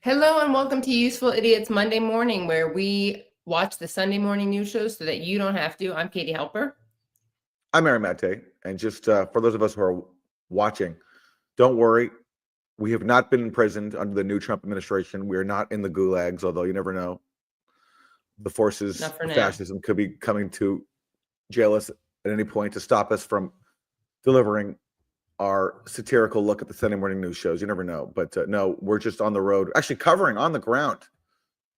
Hello and welcome to Useful Idiots Monday Morning, where we watch the Sunday morning news shows so that you don't have to. I'm Katie Halper. I'm Aaron Maté, and just for those of us who are watching, don't worry. We have not been imprisoned under the new Trump administration. We are not in the gulags, although you never know. The forces of fascism could be coming to jail us at any point to stop us from delivering our satirical look at the Sunday morning news shows. You never know. But no, we're just on the road, actually covering on the ground,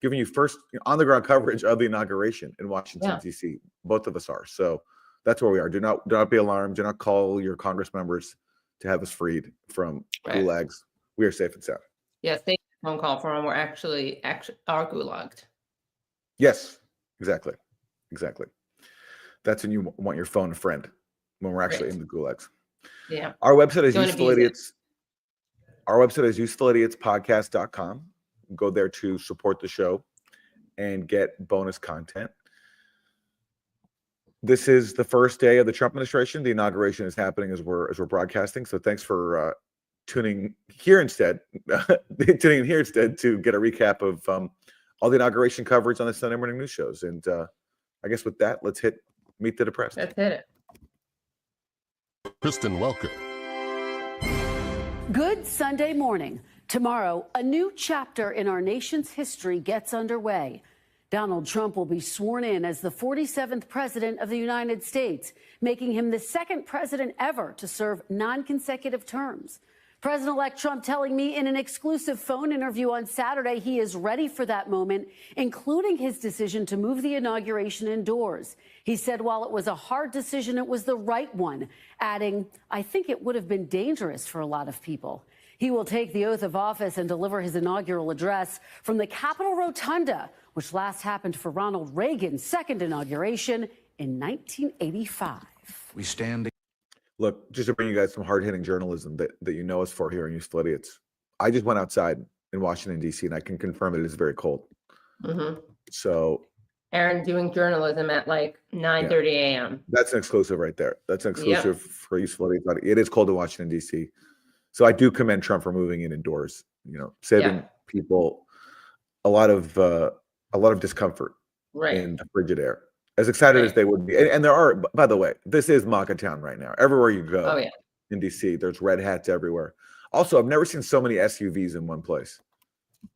giving you first on-the-ground coverage of the inauguration in Washington, D.C. Both of us are. So that's where we are. Do not be alarmed. Do not call your Congress members to have us freed from gulags. We are safe and sound. Yes, they phone call from them. We're actually are gulagged. Yes, exactly. That's when you want your phone a friend, when we're actually in the gulags. Yeah. Our website is Useful Idiots. Our website is usefulidiotspodcast.com. Go there to support the show and get bonus content. This is the first day of the Trump administration. The inauguration is happening as we're broadcasting. So thanks for tuning in here instead to get a recap of all the inauguration coverage on the Sunday morning news shows. And I guess with that, let's hit Meet the Depressed. Let's hit it. Kristen Welker. Good Sunday morning. Tomorrow, a new chapter in our nation's history gets underway. Donald Trump will be sworn in as the 47th president of the United States, making him the second president ever to serve non-consecutive terms. President-elect Trump telling me in an exclusive phone interview on Saturday he is ready for that moment, including his decision to move the inauguration indoors. He said while it was a hard decision, it was the right one, adding, "I think it would have been dangerous for a lot of people." He will take the oath of office and deliver his inaugural address from the Capitol Rotunda, which last happened for Ronald Reagan's second inauguration in 1985. We stand. Look, just to bring you guys some hard-hitting journalism that you know us for here in Useful Idiots. I just went outside in Washington, D.C., and I can confirm it is very cold. Mm-hmm. So, Aaron doing journalism at like 9:30 a.m. That's an exclusive right there. That's an exclusive for Useful Idiots. It is cold in Washington, D.C. So I do commend Trump for moving in indoors, saving people a lot of discomfort in the frigid air. As excited as they would be. And there are, by the way, this is MAGA town right now. Everywhere you go in D.C., there's red hats everywhere. Also, I've never seen so many SUVs in one place.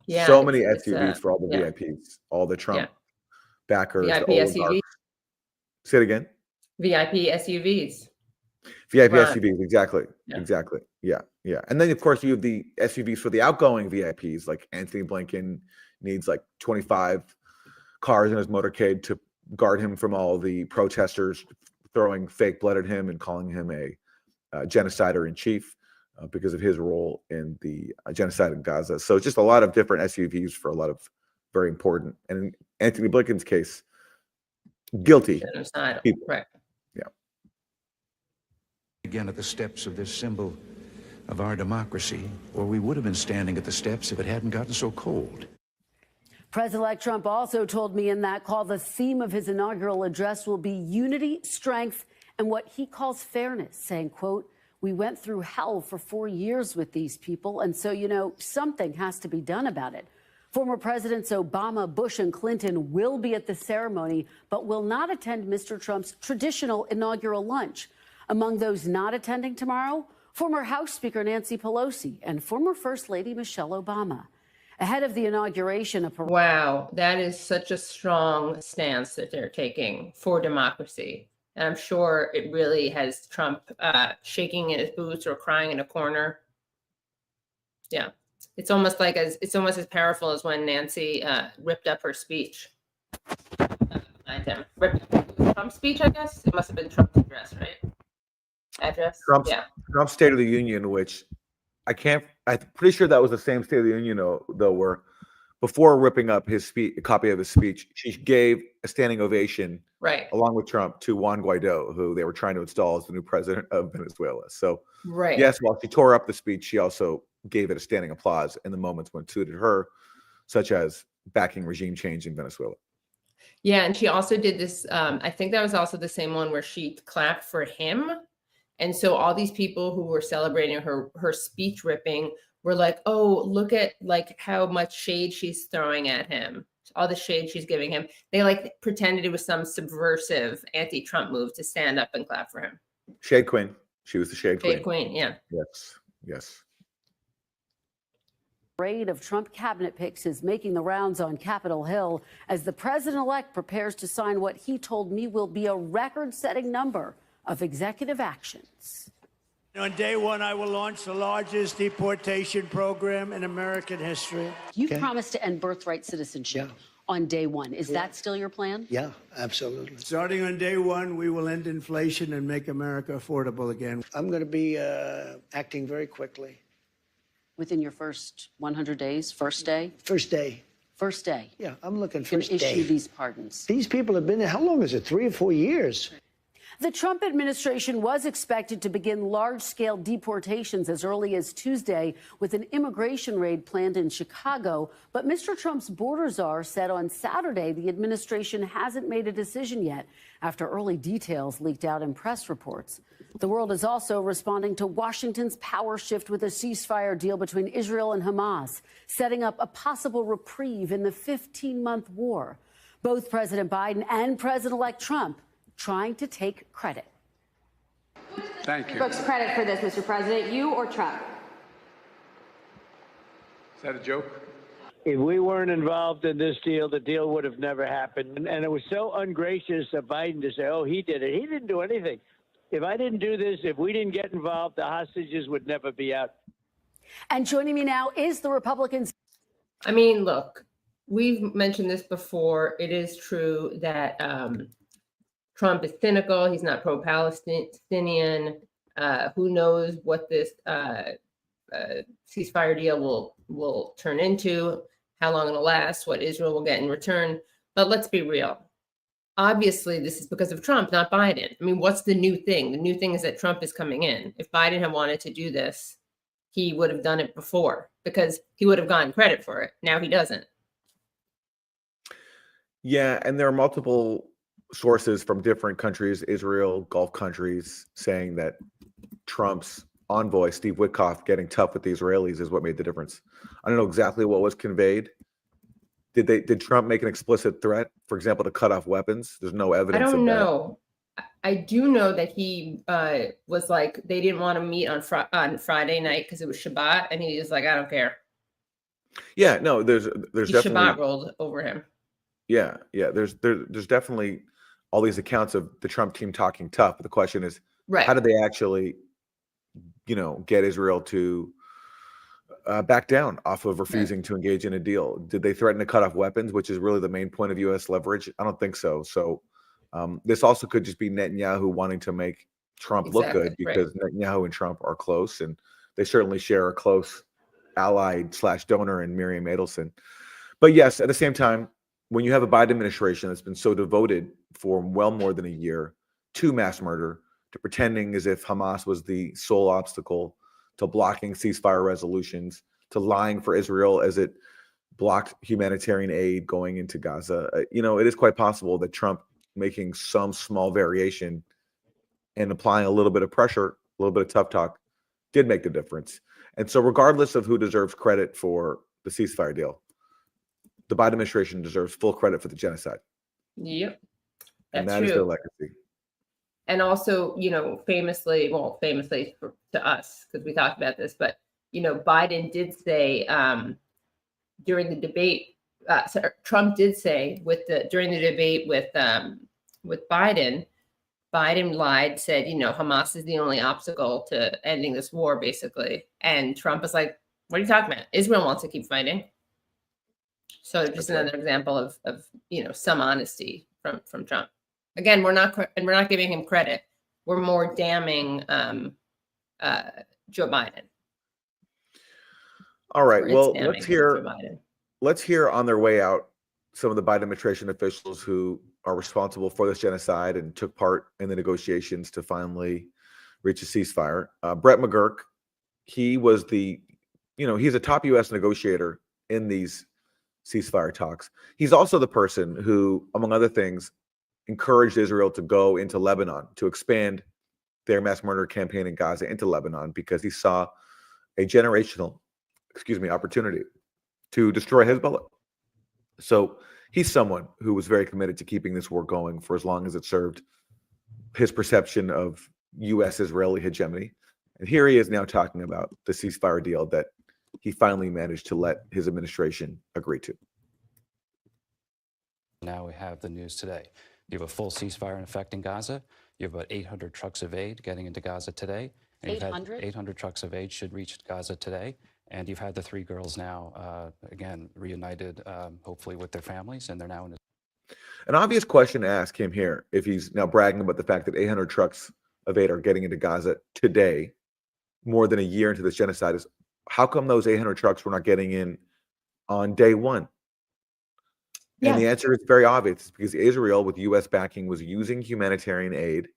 Yeah, so many SUVs for all the VIPs, all the Trump backers. VIP the SUVs. Say it again. VIP SUVs. VIP SUVs, exactly. Exactly. Yeah. And then, of course, you have the SUVs for the outgoing VIPs, like Anthony Blinken needs like 25 cars in his motorcade to guard him from all the protesters throwing fake blood at him and calling him a genocider in chief because of his role in the genocide in Gaza. So just a lot of different SUVs for a lot of very important, and in Anthony Blinken's case, guilty genocidal people. Right. Yeah. Again at the steps of this symbol of our democracy, or we would have been standing at the steps if it hadn't gotten so cold. President-elect Trump also told me in that call the theme of his inaugural address will be unity, strength, and what he calls fairness, saying, quote, "We went through hell for 4 years with these people, and so, something has to be done about it." Former Presidents Obama, Bush, and Clinton will be at the ceremony, but will not attend Mr. Trump's traditional inaugural lunch. Among those not attending tomorrow, former House Speaker Nancy Pelosi and former First Lady Michelle Obama. Ahead of the inauguration, wow, that is such a strong stance that they're taking for democracy. And I'm sure it really has Trump shaking in his boots or crying in a corner. Yeah, it's almost as powerful as when Nancy ripped up her speech. Ripped up Trump's speech, I guess. It must have been Trump's address, right? Trump's State of the Union, which I'm pretty sure that was the same State of the Union, though, where before ripping up his speech, a copy of his speech, she gave a standing ovation, along with Trump, to Juan Guaido, who they were trying to install as the new president of Venezuela. So, yes, while she tore up the speech, she also gave it a standing applause in the moments when it suited her, such as backing regime change in Venezuela. Yeah, and she also did this. I think that was also the same one where she clapped for him. And so all these people who were celebrating her speech ripping were like, oh, look at like how much shade she's throwing at him, all the shade she's giving him. They like pretended it was some subversive anti-Trump move to stand up and clap for him. Shade Queen. She was the Shade Queen. Shade Queen, yeah. Yes, yes. Parade of Trump cabinet picks is making the rounds on Capitol Hill as the president-elect prepares to sign what he told me will be a record-setting number of executive actions. On day one, I will launch the largest deportation program in American history. You promised to end birthright citizenship on day one. Is that still your plan? Yeah, absolutely. Starting on day one, we will end inflation and make America affordable again. I'm going to be acting very quickly. Within your first 100 days, first day? First day. First day. Yeah, I'm looking Going first to issue day. these pardons. These people have been there, how long is it, 3 or 4 years? The Trump administration was expected to begin large-scale deportations as early as Tuesday with an immigration raid planned in Chicago. But Mr. Trump's border czar said on Saturday the administration hasn't made a decision yet after early details leaked out in press reports. The world is also responding to Washington's power shift with a ceasefire deal between Israel and Hamas, setting up a possible reprieve in the 15-month war. Both President Biden and President-elect Trump trying to take credit. Thank you. Books credit for this, Mr. President, you or Trump? Is that a joke? If we weren't involved in this deal, the deal would have never happened. And it was so ungracious of Biden to say, oh, he did it. He didn't do anything. If I didn't do this, if we didn't get involved, the hostages would never be out. And joining me now is the Republicans. I mean, look, we've mentioned this before. It is true that Trump is cynical. He's not pro-Palestinian. Who knows what this ceasefire deal will turn into, how long it'll last, what Israel will get in return. But let's be real. Obviously, this is because of Trump, not Biden. I mean, what's the new thing? The new thing is that Trump is coming in. If Biden had wanted to do this, he would have done it before because he would have gotten credit for it. Now he doesn't. Yeah, and there are multiple sources from different countries, Israel, Gulf countries, saying that Trump's envoy, Steve Witkoff, getting tough with the Israelis is what made the difference. I don't know exactly what was conveyed. Did Trump make an explicit threat, for example, to cut off weapons? There's no evidence. I don't of know. I do know that he was like, they didn't want to meet on Friday night because it was Shabbat, and he was like, I don't care. Yeah, no, there's He definitely Shabbat rolled over him. Yeah, there's definitely all these accounts of the Trump team talking tough. But the question is, Right. how did they actually, get Israel to back down off of refusing to engage in a deal? Did they threaten to cut off weapons, which is really the main point of U.S. leverage? I don't think so. So this also could just be Netanyahu wanting to make Trump look good because Netanyahu and Trump are close, and they certainly share a close ally / donor in Miriam Adelson. But yes, at the same time, when you have a Biden administration that's been so devoted for well more than a year to mass murder, to pretending as if Hamas was the sole obstacle, to blocking ceasefire resolutions, to lying for Israel as it blocked humanitarian aid going into Gaza, it is quite possible that Trump making some small variation and applying a little bit of pressure, a little bit of tough talk, did make the difference. And so regardless of who deserves credit for the ceasefire deal, the Biden administration deserves full credit for the genocide. Yep. And That's that is true. their legacy. And also, famously to us, because we talked about this, but, Biden did say during the debate, Trump did say during the debate with Biden lied, said, Hamas is the only obstacle to ending this war, basically. And Trump was like, what are you talking about? Israel wants to keep fighting. So just another example of some honesty from Trump. Again, we're not giving him credit. We're more damning Joe Biden. All right. Well, Joe Biden. let's hear on their way out some of the Biden administration officials who are responsible for this genocide and took part in the negotiations to finally reach a ceasefire. Brett McGurk, he was he's a top U.S. negotiator in these ceasefire talks. He's also the person who, among other things, encouraged Israel to go into Lebanon, to expand their mass murder campaign in Gaza into Lebanon, because he saw a generational opportunity to destroy Hezbollah. So he's someone who was very committed to keeping this war going for as long as it served his perception of U.S.-Israeli hegemony. And here he is now talking about the ceasefire deal that he finally managed to let his administration agree to. Now we have the news today. You have a full ceasefire in effect in Gaza. You have about 800 trucks of aid getting into Gaza today. 800? 800 trucks of aid should reach Gaza today. And you've had the 3 girls now, again, reunited, hopefully with their families, and they're now in. An obvious question to ask him here, if he's now bragging about the fact that 800 trucks of aid are getting into Gaza today, more than a year into this genocide, is how come those 800 trucks were not getting in on day one? And the answer is very obvious. It's because Israel, with U.S. backing, was using humanitarian aid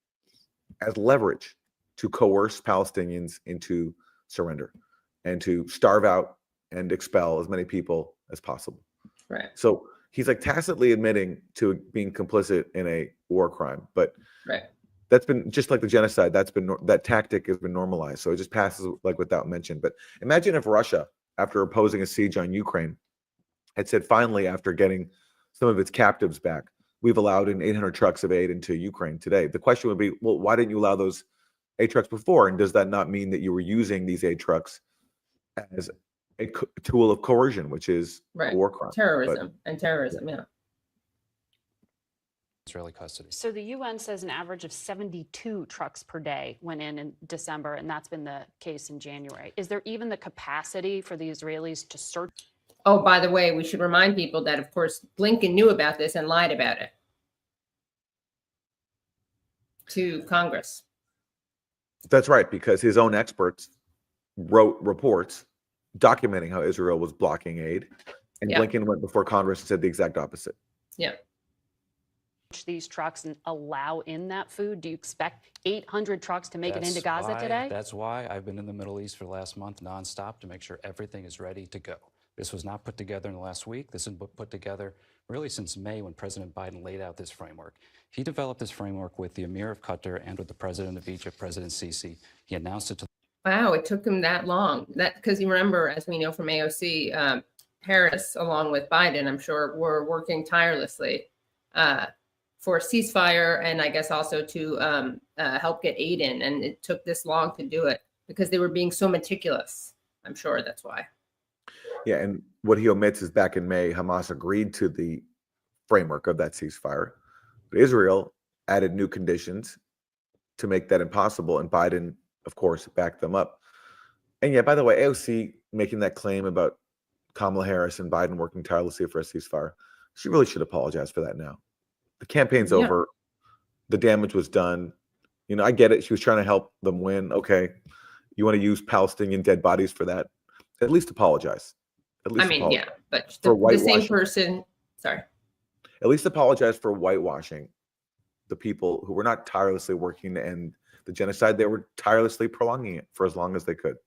as leverage to coerce Palestinians into surrender and to starve out and expel as many people as possible. Right. So he's like tacitly admitting to being complicit in a war crime, but Right. that's been just like the genocide. That tactic has been normalized. So it just passes like without mention. But imagine if Russia, after opposing a siege on Ukraine, had said, finally, after getting some of its captives back, we've allowed in 800 trucks of aid into Ukraine today. The question would be, well, why didn't you allow those aid trucks before? And does that not mean that you were using these aid trucks as a tool of coercion, which is Right. a war crime? Terrorism, yeah. Israeli custody. So the UN says an average of 72 trucks per day went in December, and that's been the case in January. Is there even the capacity for the Israelis to search? Oh, by the way, we should remind people that, of course, Blinken knew about this and lied about it to Congress. That's right, because his own experts wrote reports documenting how Israel was blocking aid, and Blinken went before Congress and said the exact opposite. Yeah. These trucks and allow in that food? Do you expect 800 trucks to make it into Gaza today? That's why I've been in the Middle East for the last month nonstop to make sure everything is ready to go. This was not put together in the last week. This has been put together really since May when President Biden laid out this framework. He developed this framework with the Emir of Qatar and with the President of Egypt, President Sisi. He announced it to. Wow, it took him that long. That because you remember, as we know from AOC, Harris, along with Biden, I'm sure, were working tirelessly for a ceasefire, and I guess also to help get aid in. And it took this long to do it because they were being so meticulous. I'm sure that's why. Yeah, and what he omits is back in May, Hamas agreed to the framework of that ceasefire, but Israel added new conditions to make that impossible, and Biden, of course, backed them up. And yeah, by the way, AOC making that claim about Kamala Harris and Biden working tirelessly for a ceasefire, she really should apologize for that now. The campaign's over. The damage was done. You know, I get it. She was trying to help them win. Okay. You want to use Palestinian dead bodies for that? At least apologize. At least yeah, but the same person, sorry. At least apologize for whitewashing the people who were not tirelessly working to end the genocide. They were tirelessly prolonging it for as long as they could.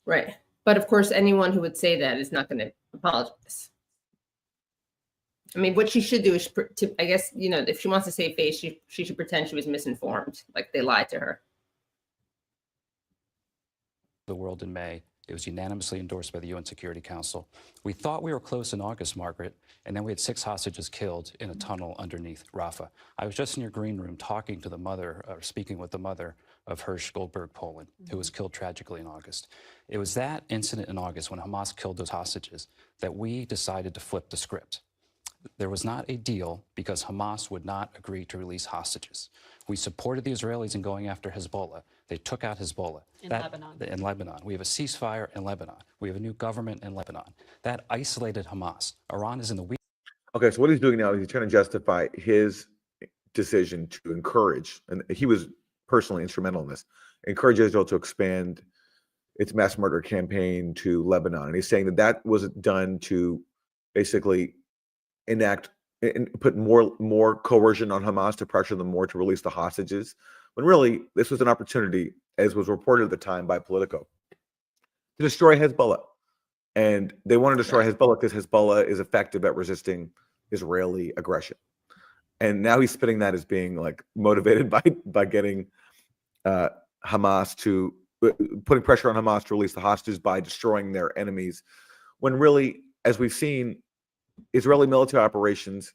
Right. But of course, anyone who would say that is not going to apologize. I mean, what she should do is, I guess, you know, if she wants to save face, she should pretend she was misinformed, like they lied to her. The world in May. It was unanimously endorsed by the UN Security Council. We thought we were close in August, Margaret, and then we had 6 hostages killed in a tunnel underneath Rafah. I was just in your green room talking to the mother, or speaking with the mother of Hirsch Goldberg Poland, who was killed tragically in August. It was that incident in August when Hamas killed those hostages that we decided to flip the script. There was not a deal because Hamas would not agree to release hostages. We supported the Israelis in going after Hezbollah. They took out Hezbollah. In Lebanon. We have a ceasefire in Lebanon. We have a new government in Lebanon. That isolated Hamas. Iran is in the weak. Okay, so what he's doing now is he's trying to justify his decision to encourage, and he was personally instrumental in this, encourage Israel to expand its mass murder campaign to Lebanon. And he's saying that that was done to basically enact and put more coercion on Hamas to pressure them more to release the hostages, when really this was an opportunity, as was reported at the time by Politico, to destroy Hezbollah. And they want to destroy Hezbollah because Hezbollah is effective at resisting Israeli aggression. And now he's spinning that as being like motivated by getting Hamas to putting pressure on Hamas to release the hostages by destroying their enemies, when really, as we've seen, Israeli military operations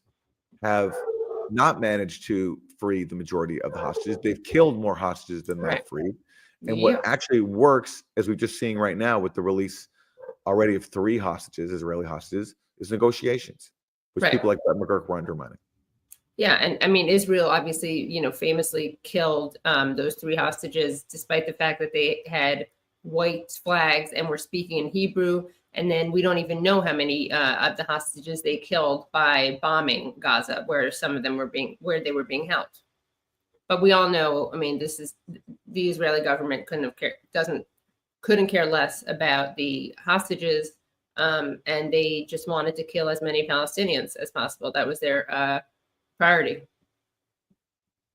have not managed to free the majority of the hostages. They've killed more hostages than they've freed. And what actually works, as we're just seeing right now with the release already of 3 hostages, Israeli hostages, is negotiations, which people like Brett McGurk were undermining. Yeah, and I mean, Israel obviously, famously killed those 3 hostages, despite the fact that they had white flags and were speaking in Hebrew. And then we don't even know how many of the hostages they killed by bombing Gaza, where some of them were where they were being held. But we all know, I mean, this is the Israeli government couldn't care less about the hostages, and they just wanted to kill as many Palestinians as possible. That was their priority.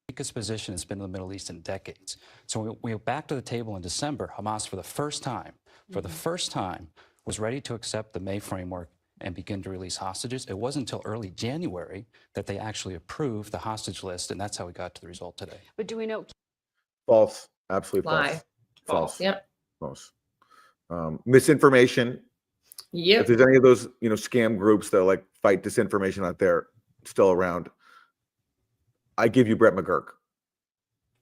Weakest position has been in the Middle East in decades. So we went back to the table in December. Hamas, for the first time, was ready to accept the May framework and begin to release hostages. It wasn't until early January that they actually approved the hostage list, and that's how we got to the result today. But do we know? False. Absolutely Lie. False. Yep. False. Misinformation. Yep. If there's any of those, scam groups that like fight disinformation out there still around, I give you Brett McGurk.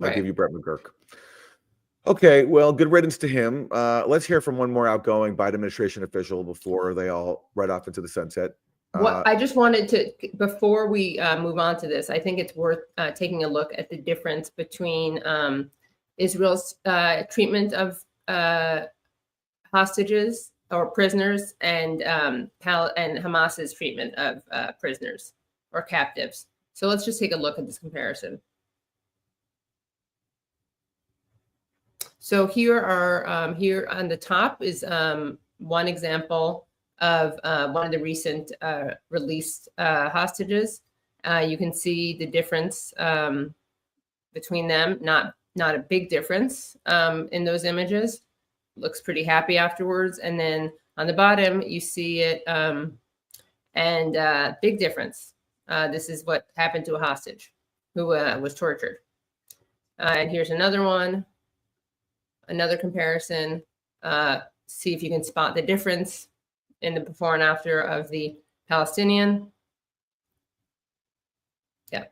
I give you Brett McGurk. Okay, well, good riddance to him. Let's hear from one more outgoing Biden administration official before they all ride off into the sunset. What I just wanted to, before we move on to this, I think it's worth taking a look at the difference between Israel's treatment of hostages or prisoners and Hamas's treatment of prisoners or captives. So let's just take a look at this comparison. So here are here on the top is one example of one of the recent released hostages. You can see the difference between them. Not a big difference in those images. Looks pretty happy afterwards. And then on the bottom, you see it and big difference. This is what happened to a hostage who was tortured. And here's another one. Another comparison, see if you can spot the difference in the before and after of the Palestinian. Yeah.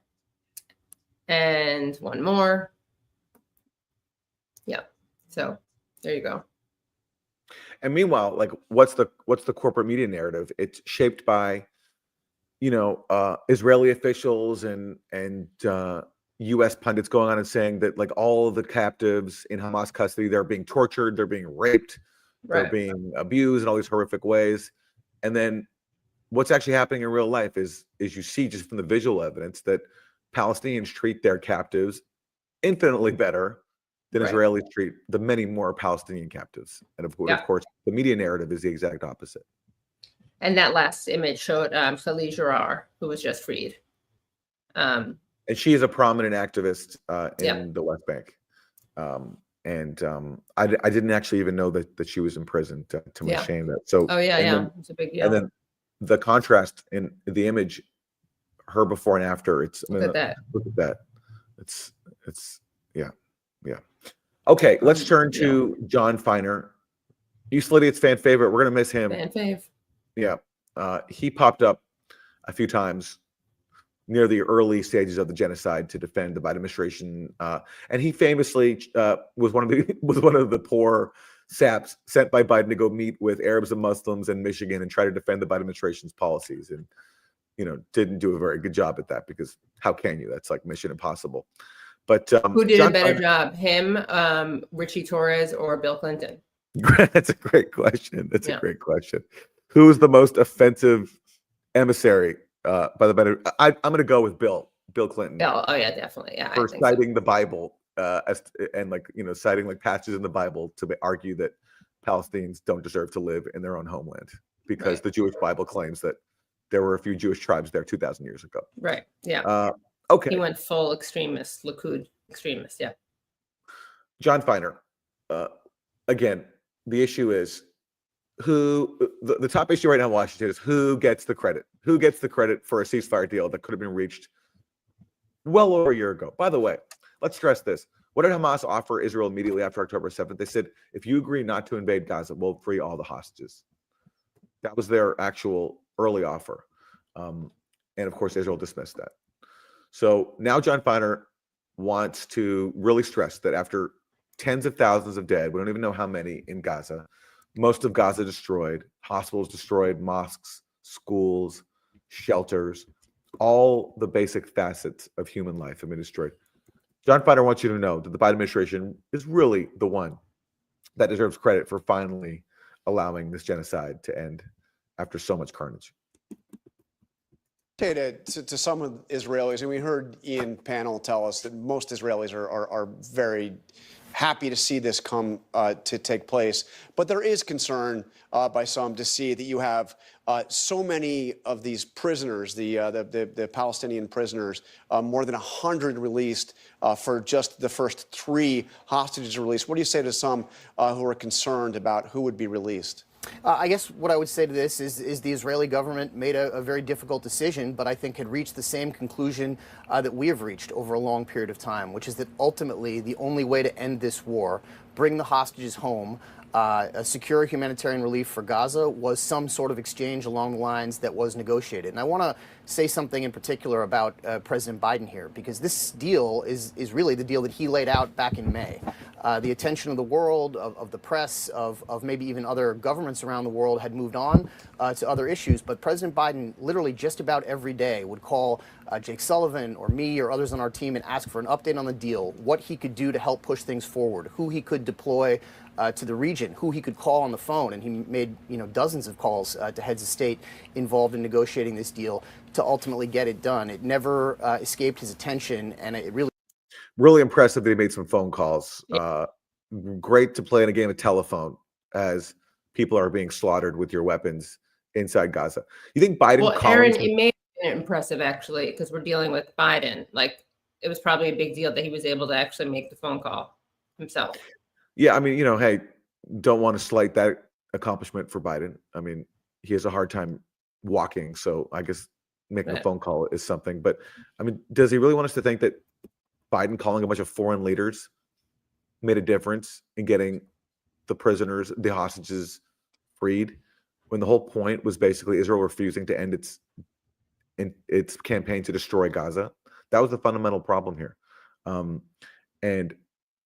And one more. Yeah. So there you go. And meanwhile, like what's the corporate media narrative? It's shaped by, Israeli officials and U.S. pundits going on and saying that like all of the captives in Hamas custody, they're being tortured, they're being raped, they're being abused in all these horrific ways. And then what's actually happening in real life is you see just from the visual evidence that Palestinians treat their captives infinitely better than Israelis treat the many more Palestinian captives. And of course, the media narrative is the exact opposite. And that last image showed Khalid Jarrar, who was just freed. And she is a prominent activist in the West Bank. I didn't actually even know that she was imprisoned, to my shame. It's a big deal. And then the contrast in the image, her before and after, look at that. It's Okay, let's turn to John Feiner. East Lydia's fan favorite. We're going to miss him. Fan fave. Yeah. He popped up a few times near the early stages of the genocide to defend the Biden administration, and he famously was one of the poor saps sent by Biden to go meet with Arabs and Muslims in Michigan and try to defend the Biden administration's policies, and didn't do a very good job at that, because how can you? That's like mission impossible. But who did a better job, him, Richie Torres, or Bill Clinton? That's a great question. A great question. Who is the most offensive emissary? By the better, I'm going to go with Bill Clinton. Oh yeah, definitely. Yeah, for citing the Bible citing like passages in the Bible to argue that Palestinians don't deserve to live in their own homeland because the Jewish Bible claims that there were a few Jewish tribes there 2,000 years ago. Right. Yeah. Okay. He went full extremist, Likud extremist. Yeah. John Feiner. Again, the issue is the top issue right now in Washington is who gets the credit? Who gets the credit for a ceasefire deal that could have been reached well over a year ago? By the way, let's stress this. What did Hamas offer Israel immediately after October 7th? They said, if you agree not to invade Gaza, we'll free all the hostages. That was their actual early offer. And of course, Israel dismissed that. So now John Feiner wants to really stress that after tens of thousands of dead, we don't even know how many in Gaza, most of Gaza destroyed, hospitals destroyed, mosques, schools, shelters, all the basic facets of human life have been destroyed. John Feiner wants you to know that the Biden administration is really the one that deserves credit for finally allowing this genocide to end after so much carnage. To some Israelis, and we heard Ian Panel tell us that most Israelis are very happy to see this come to take place. But there is concern by some to see that you have so many of these prisoners, the Palestinian prisoners, more than 100 released for just the first 3 hostages released. What do you say to some who are concerned about who would be released? I guess what I would say to this is the Israeli government made a very difficult decision, but I think had reached the same conclusion that we have reached over a long period of time, which is that ultimately the only way to end this war, bring the hostages home, secure humanitarian relief for Gaza, was some sort of exchange along the lines that was negotiated. And I want to say something in particular about President Biden here, because this deal is really the deal that he laid out back in May. The attention of the world, of the press, of maybe even other governments around the world had moved on to other issues. But President Biden literally just about every day would call Jake Sullivan or me or others on our team and ask for an update on the deal, what he could do to help push things forward, who he could deploy to the region, who he could call on the phone. And he made dozens of calls to heads of state involved in negotiating this deal to ultimately get it done. It never escaped his attention, and it really impressive that he made some phone calls. Great to play in a game of telephone as people are being slaughtered with your weapons inside Gaza. You think Biden? Well, Aaron, it may have been impressive actually, because we're dealing with Biden. Like, it was probably a big deal that he was able to actually make the phone call himself. Yeah, I mean, hey, don't want to slight that accomplishment for Biden. I mean, he has a hard time walking, so I guess making a phone call is something. But I mean, does he really want us to think that Biden calling a bunch of foreign leaders made a difference in getting the prisoners, the hostages freed, when the whole point was basically Israel refusing to end its campaign to destroy Gaza? That was the fundamental problem here. And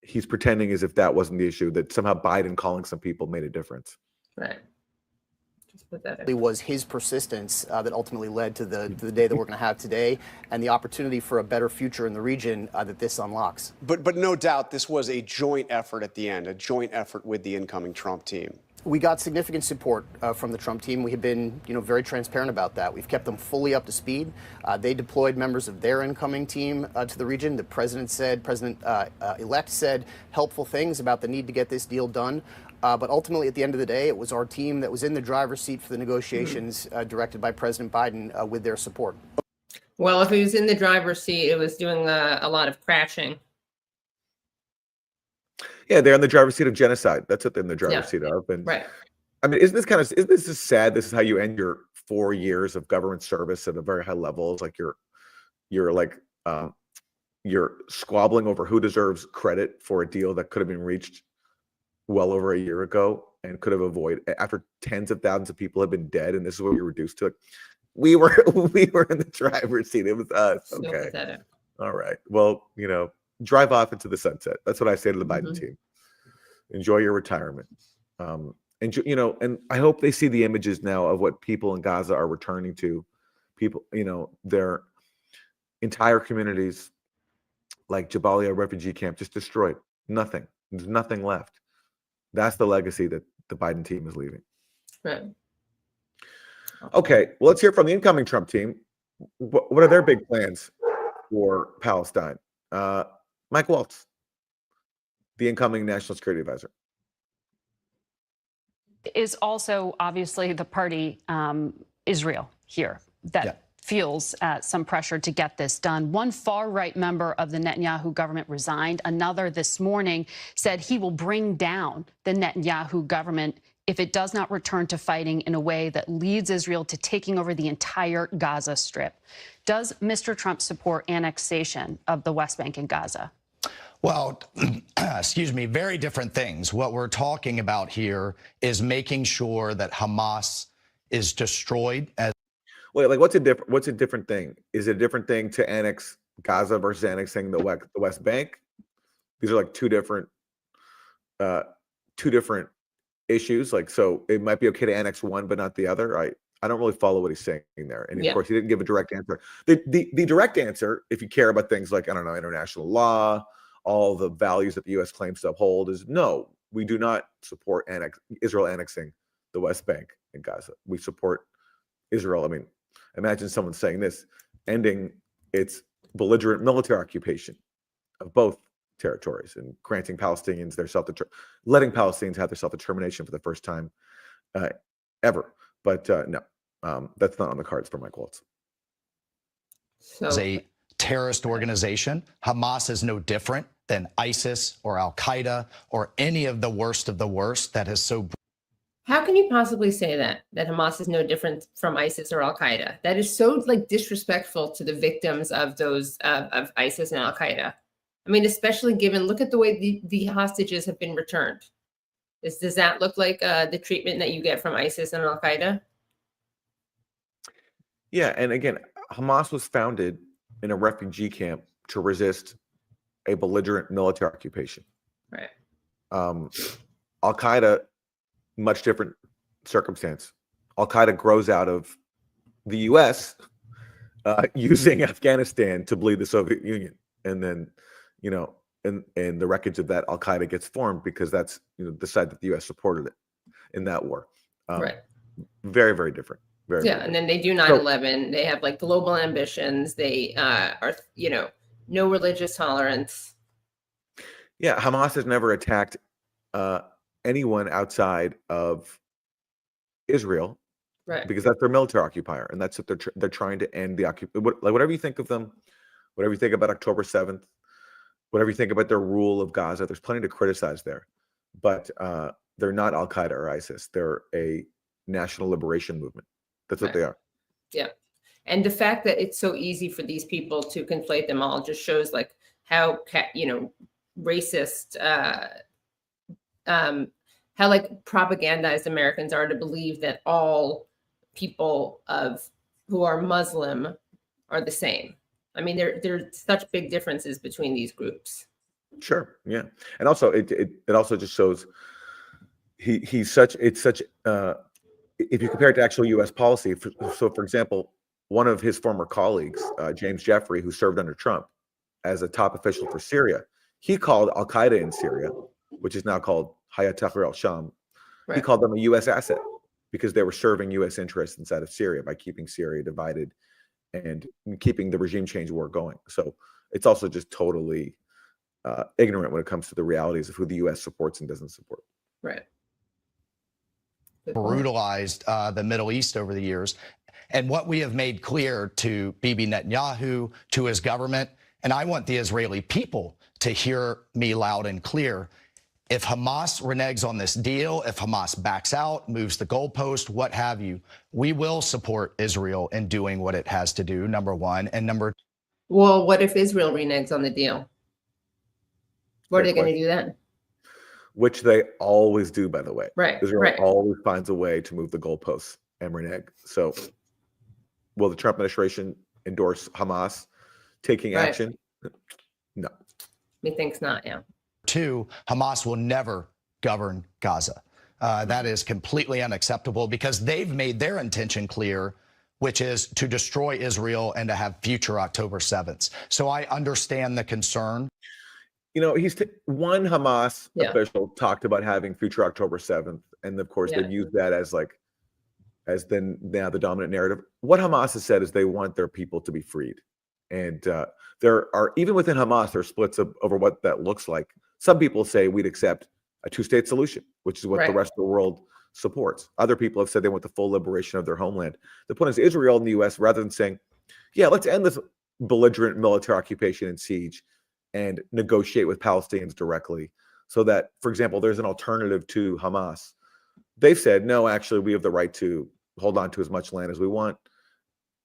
he's pretending as if that wasn't the issue, that somehow Biden calling some people made a difference. Right. It was his persistence that ultimately led to the day that we're going to have today, and the opportunity for a better future in the region that this unlocks. But no doubt this was a joint effort at the end, a joint effort with the incoming Trump team. We got significant support from the Trump team. We have been, very transparent about that. We've kept them fully up to speed. They deployed members of their incoming team to the region. The president-elect said helpful things about the need to get this deal done. But ultimately, at the end of the day, it was our team that was in the driver's seat for the negotiations directed by President Biden with their support. Well, if he was in the driver's seat, it was doing a lot of crashing. Yeah, they're in the driver's seat of genocide. That's what they're in the driver's seat of. And right. I mean, isn't this just sad? This is how you end your 4 years of government service at a very high level. It's like you're squabbling over who deserves credit for a deal that could have been reached well over a year ago and could have avoided after tens of thousands of people have been dead. And this is what we reduced to. We were in the driver's seat. It was us. Okay. All right. Well, drive off into the sunset. That's what I say to the Biden team. Enjoy your retirement. And I hope they see the images now of what people in Gaza are returning to. People, their entire communities, like Jabalia refugee camp, just destroyed. Nothing. There's nothing left. That's the legacy that the Biden team is leaving. Right. Okay. Well, let's hear from the incoming Trump team. What are their big plans for Palestine? Mike Waltz, the incoming National Security Advisor. Is also obviously the party Israel here that feels some pressure to get this done. One far-right member of the Netanyahu government resigned. Another this morning said he will bring down the Netanyahu government if it does not return to fighting in a way that leads Israel to taking over the entire Gaza Strip. Does Mr. Trump support annexation of the West Bank and Gaza? Well, excuse me, very different things. What we're talking about here is making sure that Hamas is destroyed. Wait, like what's a different thing? Is it a different thing to annex Gaza versus annexing the West Bank? These are like two different issues. Like, so it might be okay to annex one but not the other. I don't really follow what he's saying there. And of course, he didn't give a direct answer. The direct answer, if you care about things like, I don't know, international law, all the values that the U.S. claims to uphold, is no, we do not support Israel annexing the West Bank and Gaza. We support Israel. I mean, imagine someone saying this, ending its belligerent military occupation of both territories and granting Palestinians their letting Palestinians have their self-determination for the first time ever. But no, that's not on the cards for Mike Waltz. As a terrorist organization, Hamas is no different than ISIS or Al-Qaeda or any of the worst that has so. How can you possibly say that Hamas is no different from ISIS or Al-Qaeda? That is so like disrespectful to the victims of those of ISIS and Al-Qaeda. I mean, especially given, look at the way the hostages have been returned. Does that look like the treatment that you get from ISIS and Al-Qaeda? Yeah, and again, Hamas was founded in a refugee camp to resist a belligerent military occupation. Right. Al-Qaeda, much different circumstance. Al-Qaeda grows out of the U.S. Using Afghanistan to bleed the Soviet Union, and then, you know, and the wreckage of that Al-Qaeda gets formed because that's, you know, the side that the U.S. supported it in that war. Right. Very, very different. Very, yeah, very and then they do 9/11. They have like global ambitions. They are, you know, no religious tolerance. Yeah, Hamas has never attacked anyone outside of Israel, right? Because that's their military occupier, and that's what they're trying to end the occupation. Like, whatever you think of them, whatever you think about October 7th, whatever you think about their rule of Gaza, there's plenty to criticize there, but they're not Al Qaeda or ISIS. They're a national liberation movement. That's what they are. Yeah. And the fact that it's so easy for these people to conflate them all just shows like how, you know, racist, how like propagandized Americans are to believe that all people who are Muslim are the same. I mean, there's such big differences between these groups. Sure. Yeah. And also it also just shows it's such if you compare it to actual U.S. policy, so for example, one of his former colleagues, James Jeffrey, who served under Trump as a top official for Syria, he called Al-Qaeda in Syria, which is now called Hayat Tahrir al-Sham, he called them a U.S. asset because they were serving U.S. interests inside of Syria by keeping Syria divided and keeping the regime change war going. So it's also just totally ignorant when it comes to the realities of who the U.S. supports and doesn't support. Right. Brutalized the Middle East over the years. And what we have made clear to Bibi Netanyahu, to his government, and I want the Israeli people to hear me loud and clear, if Hamas reneges on this deal, if Hamas backs out, moves the goalpost, what have you, we will support Israel in doing what it has to do, number one. And number two. Well, what if Israel reneges on the deal? What are they going to do then? Which they always do, by the way. Right. Israel always finds a way to move the goalposts and renege. So will the Trump administration endorse Hamas taking action? No. Methinks not, yeah. Two, Hamas will never govern Gaza. That is completely unacceptable because they've made their intention clear, which is to destroy Israel and to have future October 7th. So I understand the concern. You know, one Hamas official talked about having future October 7th. And of course, they've used that as now the dominant narrative. What Hamas has said is they want their people to be freed. And there are, even within Hamas, there are splits over what that looks like. Some people say we'd accept a two-state solution, which is what the rest of the world supports. Other people have said they want the full liberation of their homeland. The point is Israel and the U.S., rather than saying, yeah, let's end this belligerent military occupation and siege and negotiate with Palestinians directly so that, for example, there's an alternative to Hamas. They've said, no, actually, we have the right to hold on to as much land as we want,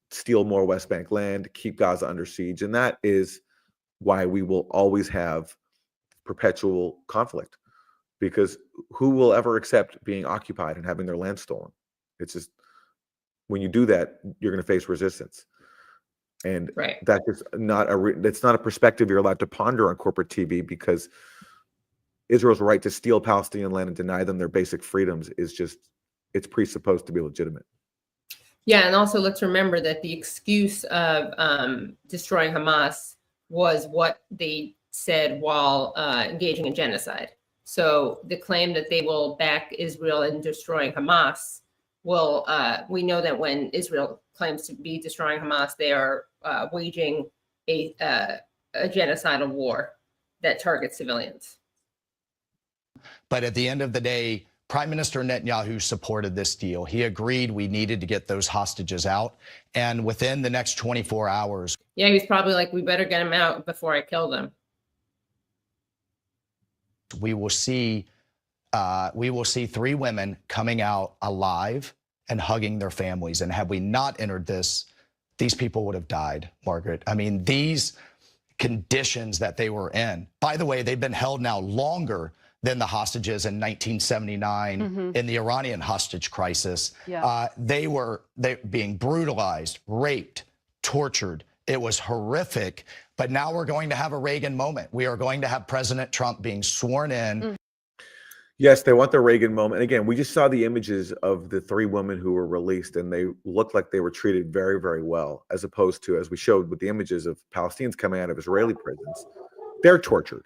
steal more West Bank land, keep Gaza under siege. And that is why we will always have perpetual conflict, because who will ever accept being occupied and having their land stolen? It's just, when you do that, you're going to face resistance. And that's just not it's not a perspective you're allowed to ponder on corporate TV, because Israel's right to steal Palestinian land and deny them their basic freedoms is just, it's presupposed to be legitimate. Yeah, and also let's remember that the excuse of destroying Hamas was what they said while engaging in genocide. So the claim that they will back Israel in destroying Hamas will, we know that when Israel claims to be destroying Hamas, they are waging a genocidal war that targets civilians. But at the end of the day, Prime Minister Netanyahu supported this deal. He agreed we needed to get those hostages out. And within the next 24 hours. Yeah, he was probably like, we better get him out before I kill them. We will see 3 women coming out alive and hugging their families. And had we not entered this, these people would have died, Margaret. I mean, these conditions that they were in. By the way, they've been held now longer than the hostages in 1979 in the Iranian hostage crisis. Yeah. They being brutalized, raped, tortured. It was horrific. But now we're going to have a Reagan moment. We are going to have President Trump being sworn in. Yes, they want the Reagan moment. And again, we just saw the images of the 3 women who were released, and they looked like they were treated very, very well, as opposed to, as we showed with the images of Palestinians coming out of Israeli prisons, they're tortured.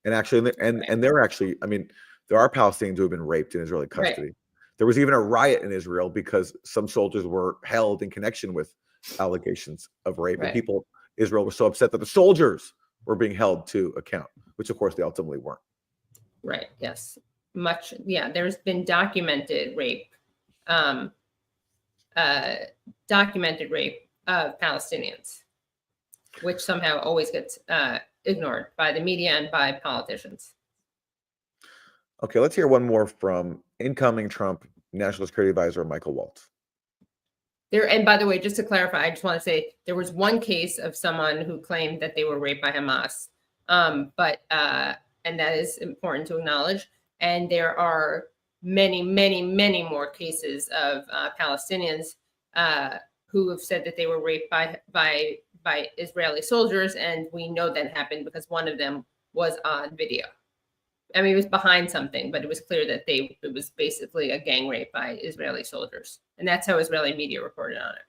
And actually, and they're actually, I mean, there are Palestinians who have been raped in Israeli custody. There was even a riot in Israel because some soldiers were held in connection with allegations of rape. And Israel was so upset that the soldiers were being held to account, which of course they ultimately weren't. Right, yes. There's been documented rape of Palestinians, which somehow always gets ignored by the media and by politicians. Okay, let's hear one more from incoming Trump National Security Advisor Michael Waltz. And by the way, just to clarify, I just want to say there was one case of someone who claimed that they were raped by Hamas, and that is important to acknowledge. And there are many, many, many more cases of Palestinians who have said that they were raped by Israeli soldiers, and we know that happened because one of them was on video. I mean, it was behind something, but it was clear that it was basically a gang rape by Israeli soldiers, and that's how Israeli media reported on it.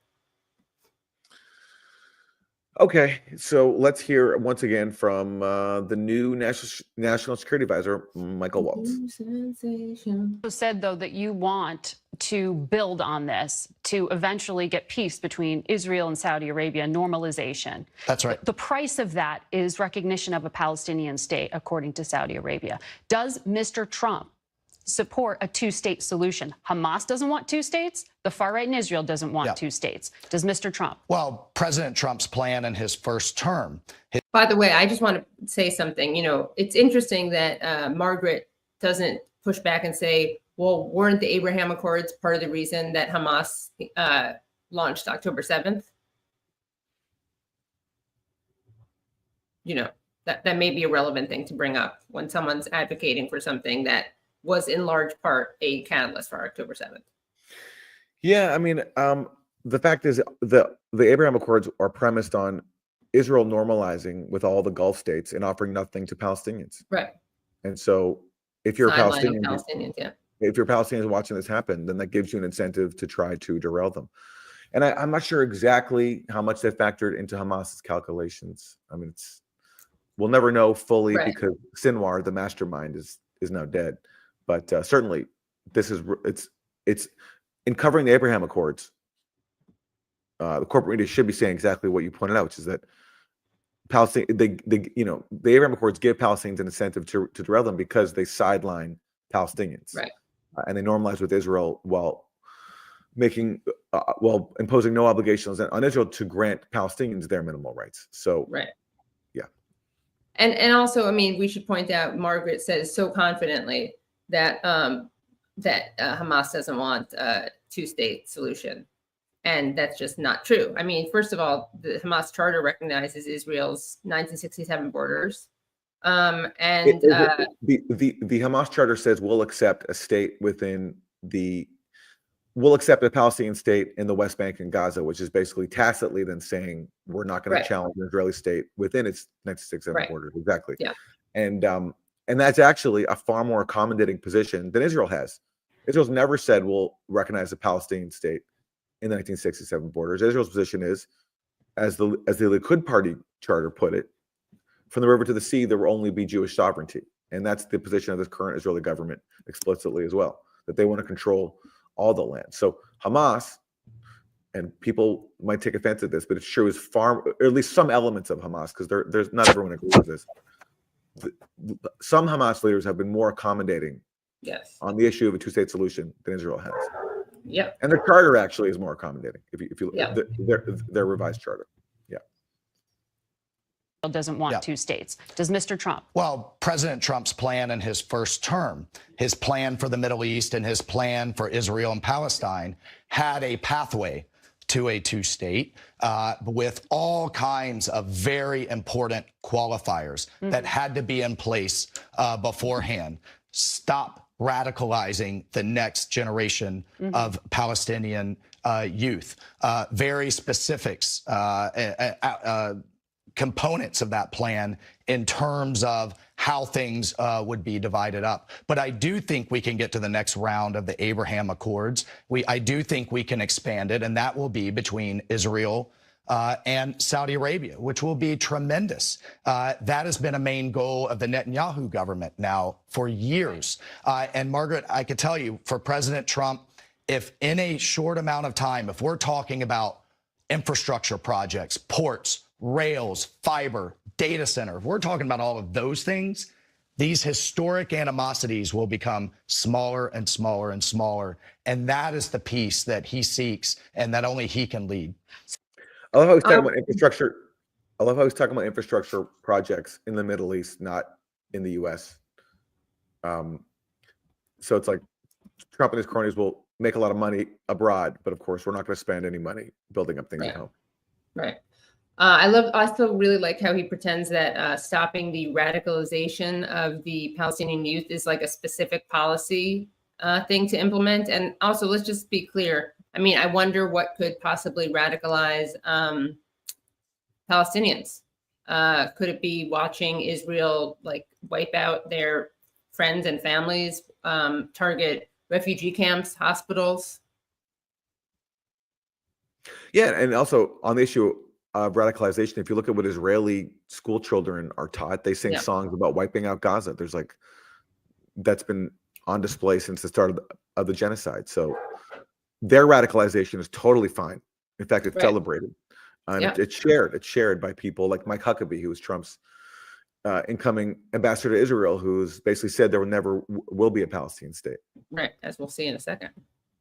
Okay, so let's hear once again from the new National Security Advisor, Michael Waltz. You said, though, that you want to build on this to eventually get peace between Israel and Saudi Arabia, normalization. That's right. The price of that is recognition of a Palestinian state, according to Saudi Arabia. Does Mr. Trump support a 2-state solution? Hamas doesn't want 2 states. The far right in Israel doesn't want 2 states. Does Mr. Trump? Well, President Trump's plan in his first term. By the way, I just want to say something. You know, it's interesting that Margaret doesn't push back and say, well, weren't the Abraham Accords part of the reason that Hamas launched October 7th? You know, that may be a relevant thing to bring up when someone's advocating for something that was in large part a catalyst for October 7th. Yeah, I mean, the fact is the Abraham Accords are premised on Israel normalizing with all the Gulf states and offering nothing to Palestinians. Right. And so if you're Palestinians, if you're Palestinians watching this happen, then that gives you an incentive to try to derail them. And I'm not sure exactly how much they factored into Hamas's calculations. I mean, we'll never know fully because Sinwar, the mastermind, is now dead. But certainly, it's in covering the Abraham Accords. The corporate media should be saying exactly what you pointed out, which is that Palestine, the Abraham Accords give Palestinians an incentive to derail them because they sideline Palestinians, right? And they normalize with Israel while imposing no obligations on Israel to grant Palestinians their minimal rights. So, yeah. And also, I mean, we should point out, Margaret says so confidently that Hamas doesn't want a 2-state solution. And that's just not true. I mean, first of all, the Hamas charter recognizes Israel's 1967 borders. And The Hamas charter says we'll accept a state we'll accept a Palestinian state in the West Bank and Gaza, which is basically tacitly then saying we're not going to challenge an Israeli state within its 1967 borders. Exactly. Yeah. And that's actually a far more accommodating position than Israel has. Israel's never said we'll recognize a Palestinian state in the 1967 borders. Israel's position is, as the Likud party charter put it, from the river to the sea, there will only be Jewish sovereignty. And that's the position of the current Israeli government explicitly as well, that they want to control all the land. So Hamas, and people might take offense at this, but it's true, is far, or at least some elements of Hamas, because there's not everyone agrees with this. Some Hamas leaders have been more accommodating on the issue of a two-state solution than Israel has. Yep. And their charter actually is more accommodating if you look at their revised charter. Doesn't want two states. Does Mr. Trump? Well, President Trump's plan in his first term, his plan for the Middle East and his plan for Israel and Palestine had a pathway to a two-state with all kinds of very important qualifiers that had to be in place beforehand. Stop radicalizing the next generation of Palestinian youth. Very specifics, components of that plan in terms of how things would be divided up. But I do think we can get to the next round of the Abraham Accords. I do think we can expand it, and that will be between Israel and Saudi Arabia, which will be tremendous. That has been a main goal of the Netanyahu government now for years. And Margaret, I could tell you, for President Trump, if in a short amount of time, if we're talking about infrastructure projects, ports, rails, fiber, data center, if we're talking about all of those things, these historic animosities will become smaller and smaller and smaller. And that is the peace that he seeks and that only he can lead. I love how he's talking about infrastructure. I love how he's talking about infrastructure projects in the Middle East, not in the U.S. So it's like Trump and his cronies will make a lot of money abroad, but of course, we're not going to spend any money building up things at home. Right. I also really like how he pretends that stopping the radicalization of the Palestinian youth is like a specific policy thing to implement. And also, let's just be clear. I mean, I wonder what could possibly radicalize Palestinians. Could it be watching Israel like wipe out their friends and families, target refugee camps, hospitals? Yeah, and also on the issue of radicalization, if you look at what Israeli school children are taught, they sing songs about wiping out Gaza. There's like, that's been on display since the start of the genocide. So their radicalization is totally fine. In fact, it's celebrated. It's shared by people like Mike Huckabee, who was Trump's incoming ambassador to Israel, who's basically said there never will be a Palestinian state. Right, as we'll see in a second.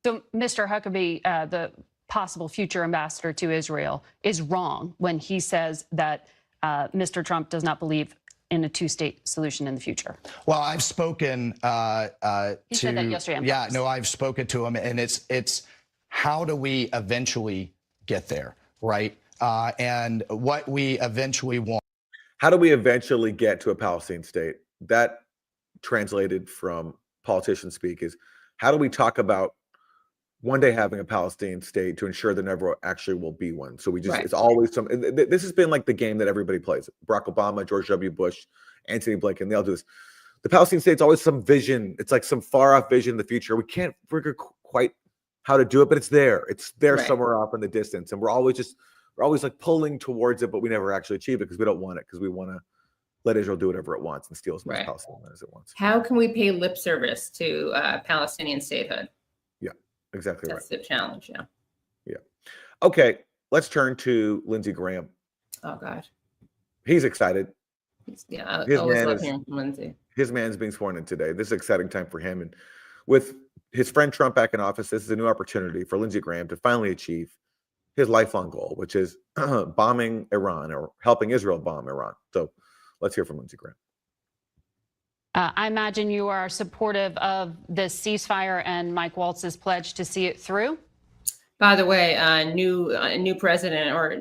So, Mr. Huckabee, the possible future ambassador to Israel, is wrong when he says that Mr. Trump does not believe in a two-state solution in the future. Well, I've spoken he said that yesterday. Yeah, no, I've spoken to him, and it's how do we eventually get there, right? And what we eventually want. How do we eventually get to a Palestinian state? That translated from politician speak is, how do we talk about one day having a Palestinian state to ensure there never actually will be one? So we just, it's always some, this has been like the game that everybody plays. Barack Obama, George W. Bush, Anthony Blinken, they all do this. The Palestinian state's always some vision. It's like some far off vision in the future. We can't figure quite how to do it, but it's there. It's there somewhere off in the distance. And we're always like pulling towards it, but we never actually achieve it because we don't want it, because we want to let Israel do whatever it wants and steal as much Palestinian land as it wants. How can we pay lip service to Palestinian statehood? Yeah, exactly. That's the challenge. Yeah. Okay, let's turn to Lindsey Graham. Oh God. He's excited. I always love hearing from Lindsey. His man's being sworn in today. This is an exciting time for him. And with his friend Trump back in office, this is a new opportunity for Lindsey Graham to finally achieve his lifelong goal, which is bombing Iran or helping Israel bomb Iran. So let's hear from Lindsey Graham. I imagine you are supportive of this ceasefire and Mike Waltz's pledge to see it through. By the way, new president, or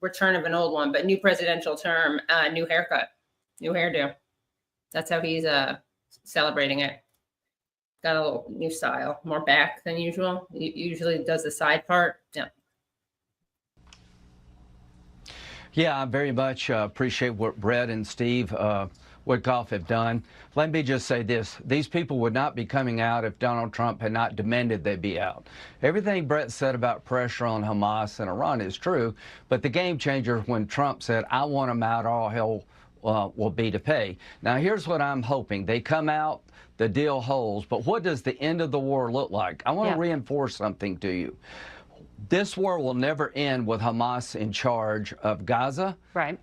return of an old one, but new presidential term, new haircut. New hairdo. That's how he's celebrating it. Got a little new style, more back than usual. He usually does the side part. Yeah. Yeah, I very much appreciate what Brett and Steve Witkoff have done. Let me just say this. These people would not be coming out if Donald Trump had not demanded they be out. Everything Brett said about pressure on Hamas and Iran is true, but the game changer when Trump said, I want them out, all hell will be to pay. Now, here's what I'm hoping. They come out, the deal holds, but what does the end of the war look like? I want to reinforce something to you. This war will never end with Hamas in charge of Gaza,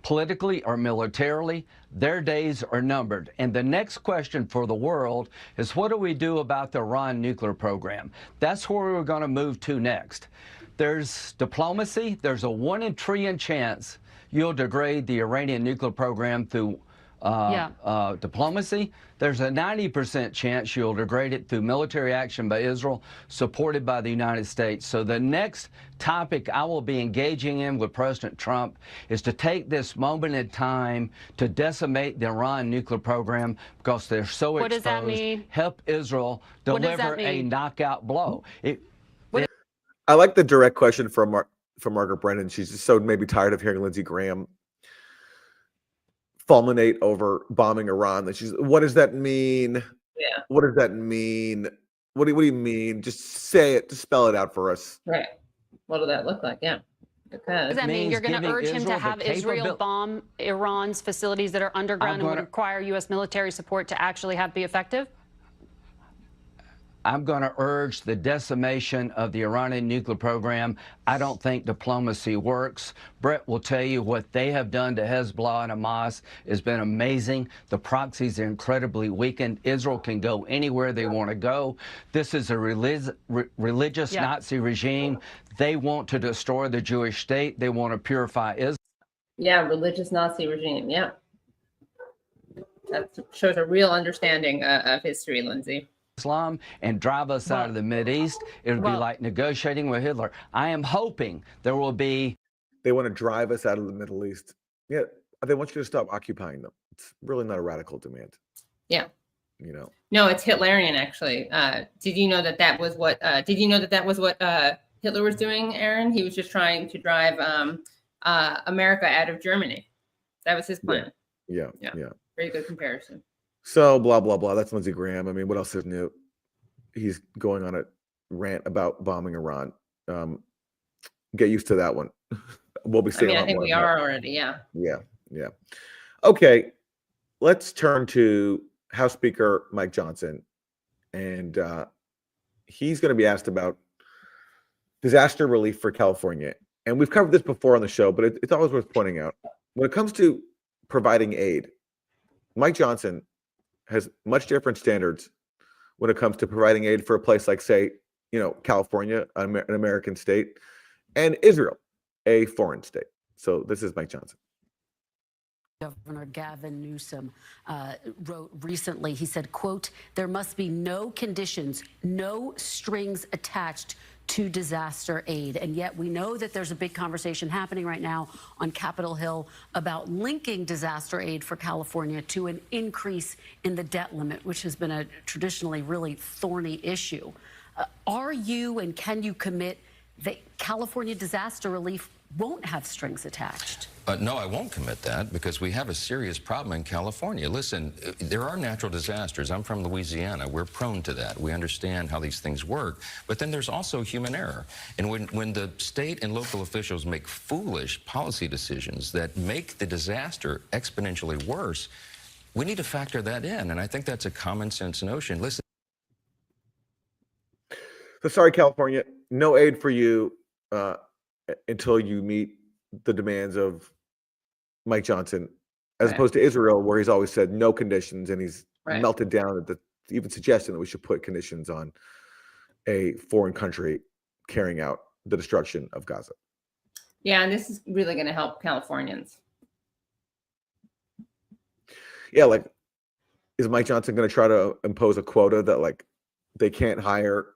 politically or militarily. Their days are numbered. And the next question for the world is, what do we do about the Iran nuclear program? That's where we're going to move to next. There's diplomacy. There's a 1 in a trillion chance you'll degrade the Iranian nuclear program through diplomacy. There's a 90% chance you'll degrade it through military action by Israel, supported by the United States. So the next topic I will be engaging in with President Trump is to take this moment in time to decimate the Iran nuclear program because they're so exposed. What does that mean? Help Israel deliver a knockout blow. I like the direct question from Margaret Brennan. She's just so maybe tired of hearing Lindsey Graham fulminate over bombing Iran. That what does that mean? Yeah. What does that mean? What do you mean? Just say it. Just spell it out for us. Right. What does that look like? Yeah. Because does that mean you're going to urge him to have Israel bomb Iran's facilities that are underground and would require U.S. military support to actually be effective? I'm going to urge the decimation of the Iranian nuclear program. I don't think diplomacy works. Brett will tell you what they have done to Hezbollah and Hamas has been amazing. The proxies are incredibly weakened. Israel can go anywhere they want to go. This is a religious Nazi regime. They want to destroy the Jewish state. They want to purify Israel. Yeah, religious Nazi regime. Yeah. That shows a real understanding of history, Lindsey. Islam and drive us out of the Mideast. It would be like negotiating with Hitler. I am hoping there will be. They want to drive us out of the Middle East. Yeah, they want you to stop occupying them. It's really not a radical demand. Yeah. You know. No, it's Hitlerian actually. Did you know that was what? Did you know that was what Hitler was doing, Aaron? He was just trying to drive America out of Germany. That was his plan. Yeah. Very good comparison. So blah, blah, blah. That's Lindsey Graham. I mean, what else is new? He's going on a rant about bombing Iran. Get used to that one. We'll be saying I think we are already. Yeah. Yeah. Okay. Let's turn to House Speaker Mike Johnson. And he's going to be asked about disaster relief for California. And we've covered this before on the show, but it's always worth pointing out. When it comes to providing aid, Mike Johnson has much different standards when it comes to providing aid for a place like, say, California, an American state, and Israel, a foreign state. So this is Mike Johnson. Governor Gavin Newsom wrote recently, he said, quote, there must be no conditions, no strings attached to disaster aid. And yet we know that there's a big conversation happening right now on Capitol Hill about linking disaster aid for California to an increase in the debt limit, which has been a traditionally really thorny issue. Are you and can you commit that California disaster relief won't have strings attached? No, I won't commit that because we have a serious problem in California. Listen, there are natural disasters. I'm from Louisiana. We're prone to that. We understand how these things work. But then there's also human error. And when the state and local officials make foolish policy decisions that make the disaster exponentially worse, we need to factor that in. And I think that's a common sense notion. Listen. So sorry, California, no aid for you until you meet the demands of Mike Johnson, as opposed to Israel, where he's always said no conditions, and he's melted down at even suggesting that we should put conditions on a foreign country carrying out the destruction of Gaza. Yeah, and this is really going to help Californians. Yeah, like, is Mike Johnson going to try to impose a quota that they can't hire,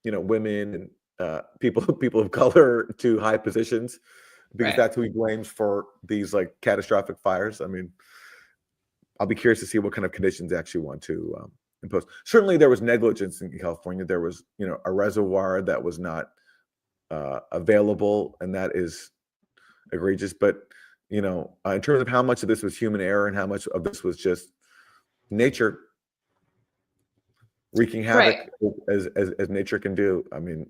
women and people of color to high positions because that's who he blames for these catastrophic fires? I mean, I'll be curious to see what kind of conditions they actually want to impose. Certainly, there was negligence in California. There was, a reservoir that was not available, and that is egregious. But in terms of how much of this was human error and how much of this was just nature wreaking havoc, as nature can do, I mean,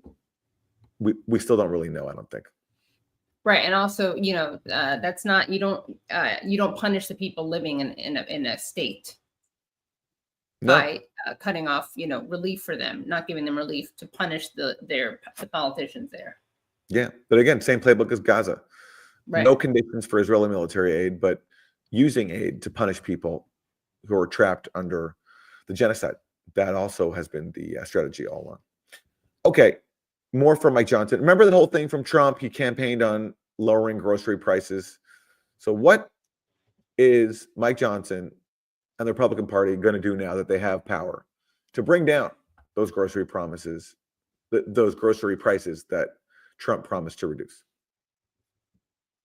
we still don't really know. I don't think. Right, and also, that's not you don't punish the people living in a state by cutting off, relief for them, not giving them relief to punish the politicians there. Yeah, but again, same playbook as Gaza. Right. No conditions for Israeli military aid, but using aid to punish people who are trapped under the genocide. That also has been the strategy all along. Okay, more from Mike Johnson. Remember that whole thing from Trump? He campaigned on lowering grocery prices. So what is Mike Johnson and the Republican Party going to do now that they have power to bring down those grocery promises, those grocery prices that Trump promised to reduce?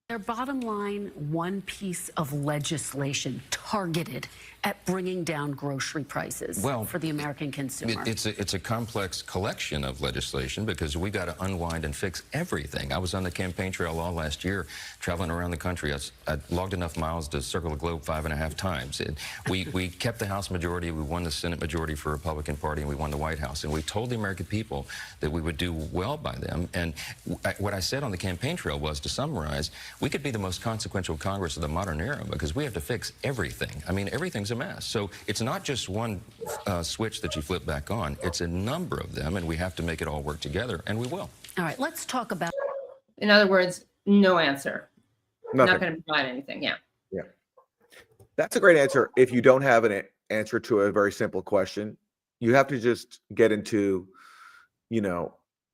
Their bottom line, one piece of legislation targeted at bringing down grocery prices for the American consumer. It's a complex collection of legislation because we got to unwind and fix everything. I was on the campaign trail all last year, traveling around the country. I logged enough miles to circle the globe 5.5 times. We kept the House majority, we won the Senate majority for the Republican Party, and we won the White House. And we told the American people that we would do well by them. And what I said on the campaign trail was, to summarize, we could be the most consequential Congress of the modern era because we have to fix everything. I mean, everything's a mess. So it's not just one switch that you flip back on. It's a number of them, and we have to make it all work together, and we will. All right, let's talk about... In other words, no answer. Nothing. Not going to provide anything, yeah. Yeah. That's a great answer. If you don't have an answer to a very simple question, you have to just get into,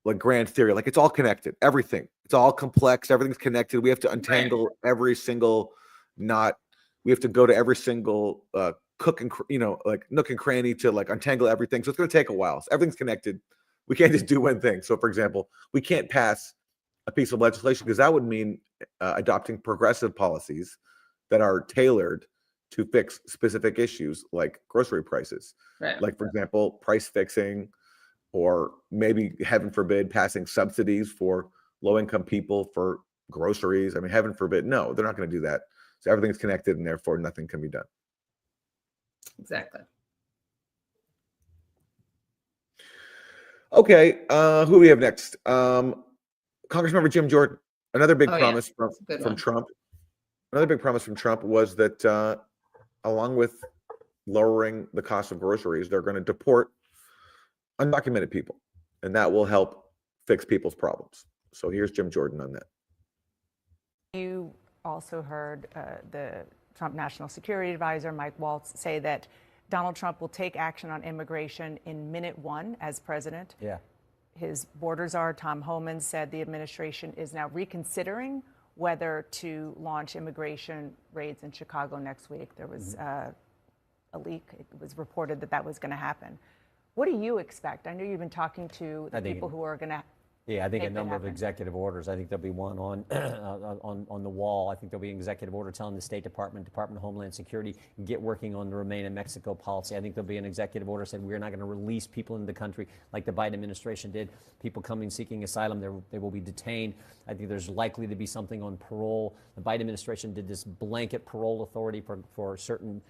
like grand theory, like it's all connected, everything. It's all complex. Everything's connected. We have to untangle every single knot. We have to go to every single nook and cranny to like untangle everything. So it's going to take a while. So everything's connected. We can't just do one thing. So for example, we can't pass a piece of legislation because that would mean adopting progressive policies that are tailored to fix specific issues like grocery prices. Right. Like for example, price fixing, or maybe, heaven forbid, passing subsidies for low-income people for groceries. I mean, heaven forbid. No, they're not going to do that. So everything's connected, and therefore nothing can be done. Exactly. Okay, who do we have next? Congressmember Jim Jordan. Another big promise from Trump. Another big promise from Trump was that along with lowering the cost of groceries, they're going to deport undocumented people, and that will help fix people's problems. So here's Jim Jordan on that. You also heard the Trump National Security Advisor, Mike Waltz, say that Donald Trump will take action on immigration in minute one as president. Yeah. His border czar, Tom Homan, said the administration is now reconsidering whether to launch immigration raids in Chicago next week. There was a leak. It was reported that that was going to happen. What do you expect? I know you've been talking to the people who are going to. Yeah, I think a number of executive orders. I think there'll be one on on the wall. I think there'll be an executive order telling the State Department, Department of Homeland Security, get working on the Remain in Mexico policy. I think there'll be an executive order saying we're not going to release people into the country like the Biden administration did. People coming seeking asylum, they will be detained. I think there's likely to be something on parole. The Biden administration did this blanket parole authority for certain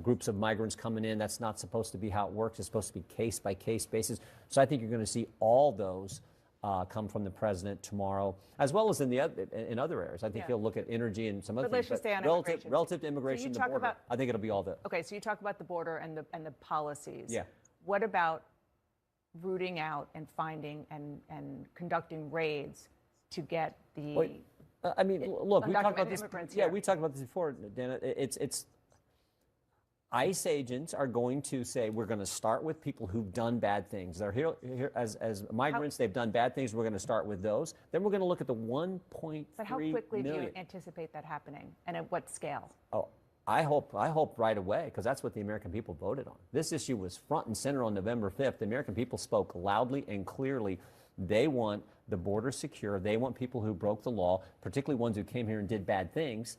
groups of migrants coming in. That's not supposed to be how it works. It's supposed to be case-by-case basis. So I think you're going to see all those come from the president tomorrow, as well as in other areas. I think he'll look at energy and some other things. Let's just stay on relative to immigration, the border. I think it'll be all the. Okay, so you talk about the border and the policies. Yeah. What about rooting out and finding and conducting raids to get the? I mean, look, we talked about this. Yeah, we talked about this before, Dana. It's. ICE agents are going to say, we're going to start with people who've done bad things. They're here as migrants. They've done bad things. We're going to start with those. Then we're going to look at the 1.3 But how quickly million. do you anticipate that happening, and at what scale? Oh, I hope right away, because that's what the American people voted on. This issue was front and center on November 5th. The American people spoke loudly and clearly. They want the border secure. They want people who broke the law, particularly ones who came here and did bad things,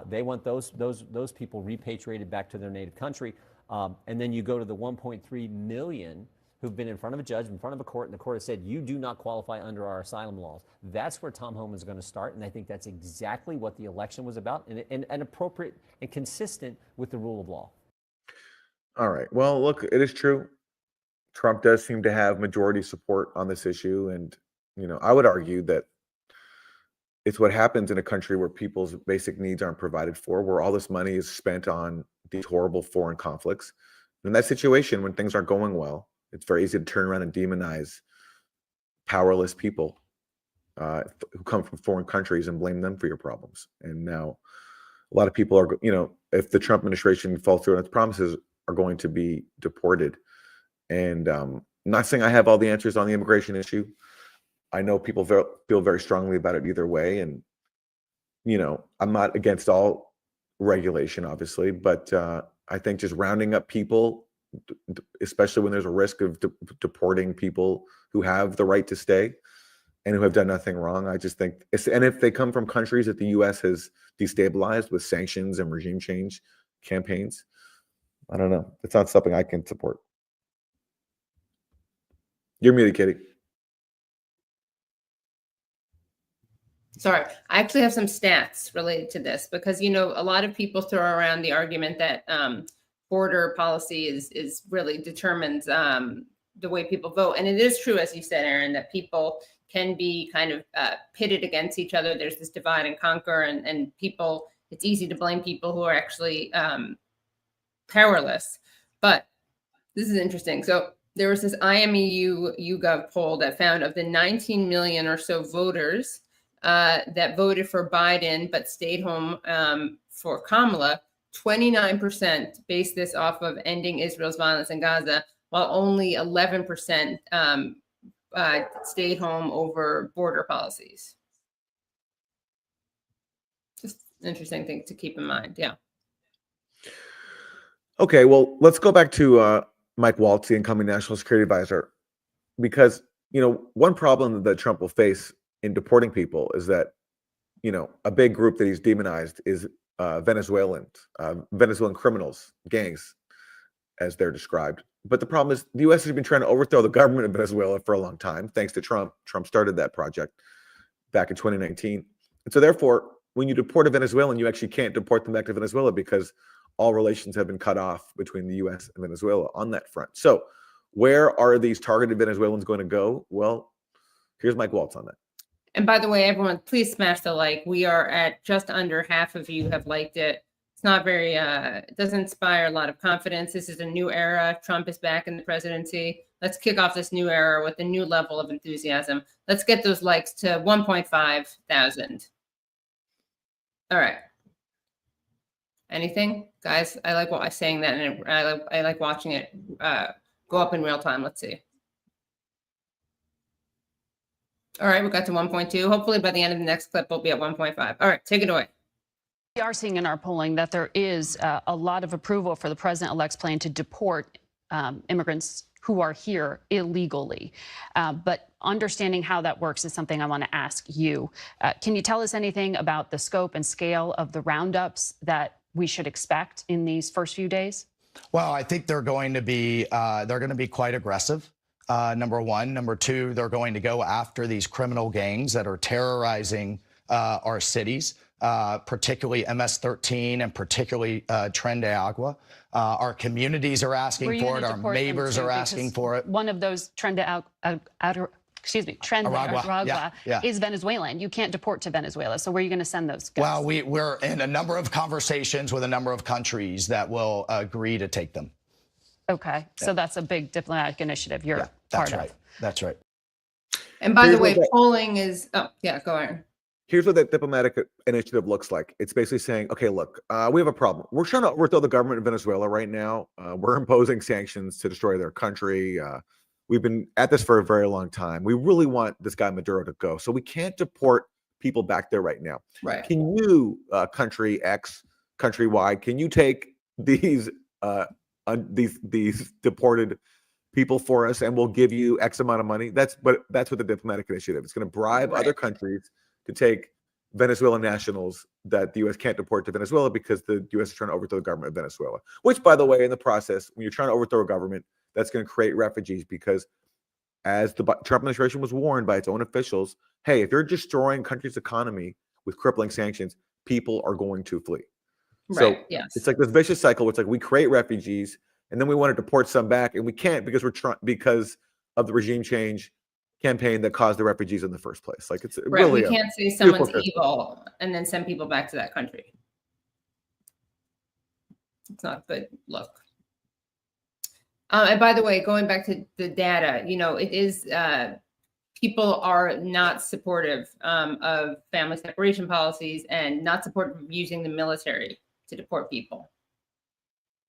They want those people repatriated back to their native country. And then you go to the 1.3 million who've been in front of a judge, in front of a court, and the court has said, you do not qualify under our asylum laws. That's where Tom Homan is going to start, and I think that's exactly what the election was about, and appropriate and consistent with the rule of law. All right. Well, look, it is true. Trump does seem to have majority support on this issue, and I would argue that it's what happens in a country where people's basic needs aren't provided for, where all this money is spent on these horrible foreign conflicts. In that situation, when things aren't going well, it's very easy to turn around and demonize powerless people who come from foreign countries and blame them for your problems. And now a lot of people are, if the Trump administration falls through on its promises, are going to be deported. And not saying I have all the answers on the immigration issue. I know people feel very strongly about it either way. And, I'm not against all regulation, obviously, but I think just rounding up people, especially when there's a risk of deporting people who have the right to stay and who have done nothing wrong. I just think, and if they come from countries that the U.S. has destabilized with sanctions and regime change campaigns, I don't know. It's not something I can support. You're muted, Katie. Sorry, I actually have some stats related to this because, a lot of people throw around the argument that border policy is really determines the way people vote. And it is true, as you said, Aaron, that people can be kind of pitted against each other. There's this divide and conquer, and people, it's easy to blame people who are actually powerless. But this is interesting. So there was this IMEU YouGov poll that found of the 19 million or so voters that voted for Biden but stayed home for Kamala, 29% based this off of ending Israel's violence in Gaza, while only 11% stayed home over border policies. Just an interesting thing to keep in mind. Yeah. Okay, well, let's go back to Mike Waltz, the incoming national security advisor, because, one problem that Trump will face in deporting people is that, a big group that he's demonized is Venezuelan criminals, gangs, as they're described. But the problem is the U.S. has been trying to overthrow the government of Venezuela for a long time, thanks to Trump. Trump started that project back in 2019. And so therefore, when you deport a Venezuelan, you actually can't deport them back to Venezuela because all relations have been cut off between the U.S. and Venezuela on that front. So where are these targeted Venezuelans going to go? Well, here's Mike Waltz on that. And by the way, everyone, please smash the like. We are at just under half of you have liked it. It's not very, it doesn't inspire a lot of confidence. This is a new era. Trump is back in the presidency. Let's kick off this new era with a new level of enthusiasm. Let's get those likes to 1.5 thousand. All right. Anything, guys? I like saying that, and I like watching it go up in real time. Let's see. All right, we got to 1.2. Hopefully by the end of the next clip, we'll be at 1.5. All right, take it away. We are seeing in our polling that there is a lot of approval for the president-elect's plan to deport immigrants who are here illegally. But understanding how that works is something I want to ask you. Can you tell us anything about the scope and scale of the roundups that we should expect in these first few days? Well, I think they're going to be quite aggressive. Number one. Number two, they're going to go after these criminal gangs that are terrorizing our cities, particularly MS-13 and particularly Tren de Agua. Our communities are asking for it. Our neighbors are asking for it. One of those Tren de Agua is Venezuelan. You can't deport to Venezuela. So where are you going to send those guys? Well, we're in a number of conversations with a number of countries that will agree to take them. Okay, so that's a big diplomatic initiative you're part of. That's right. And by the way, polling is, go on. Here's what that diplomatic initiative looks like. It's basically saying, okay, look, we have a problem. We're trying to overthrow the government of Venezuela right now. We're imposing sanctions to destroy their country. We've been at this for a very long time. We really want this guy Maduro to go. So we can't deport people back there right now. Right. Can you, country X, country Y, can you take these deported people for us, and we'll give you X amount of money? That's what the diplomatic initiative is going to bribe other countries to take Venezuelan nationals that the U.S. can't deport to Venezuela because the U.S. is trying to overthrow the government of Venezuela. Which, by the way, in the process, when you're trying to overthrow a government, that's going to create refugees because, as the Trump administration was warned by its own officials, hey, if you're destroying a country's economy with crippling sanctions, people are going to flee. So Right. Yes. it's like this vicious cycle where it's like we create refugees and then we want to deport some back, and we can't because because of the regime change campaign that caused the refugees in the first place. Like it's Right. really We can't say someone's evil and then send people back to that country. It's not a good look. And by the way, going back to the data, it is people are not supportive of family separation policies and not supportive of using the military to deport people.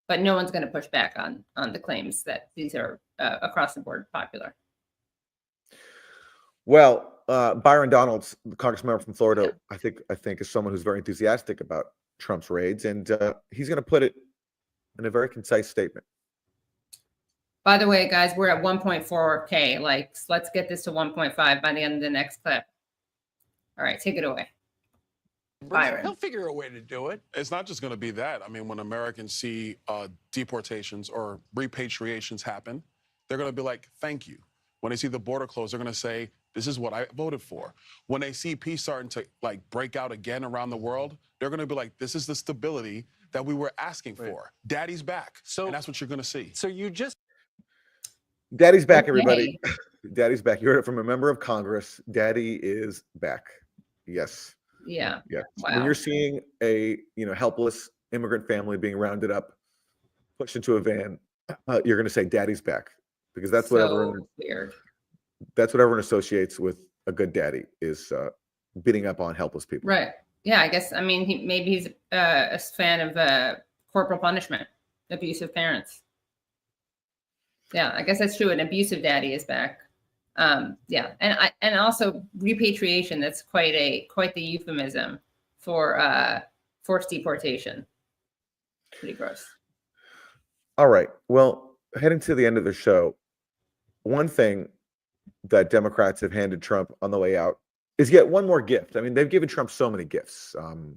But no one's going to push back on the claims that these are across the board popular. Well, Byron Donalds, the congressman from Florida, I think is someone who's very enthusiastic about Trump's raids, and he's going to put it in a very concise statement. By the way, guys, we're at 1.4K likes. Let's get this to 1.5 by the end of the next clip. All right, take it away. Byron. He'll figure a way to do it. It's not just going to be that. I mean, when Americans see deportations or repatriations happen, they're going to be like, thank you. When they see the border closed, they're going to say, this is what I voted for. When they see peace starting to break out again around the world, they're going to be like, this is the stability that we were asking for. Daddy's back. And that's what you're going to see. So you just... Daddy's back, everybody. Daddy's back. You heard it from a member of Congress. Daddy is back. Yes. Yeah. Yeah. Wow. When you're seeing a helpless immigrant family being rounded up, pushed into a van, you're going to say Daddy's back, because that's what everyone. Weird. That's what everyone associates with a good daddy, is beating up on helpless people. Right. Yeah. I guess. I mean, maybe he's a fan of corporal punishment, abusive parents. Yeah, I guess that's true. An abusive daddy is back. Yeah, and also repatriation. That's quite the euphemism for forced deportation. Pretty gross. All right. Well, heading to the end of the show, one thing that Democrats have handed Trump on the way out is yet one more gift. I mean, they've given Trump so many gifts.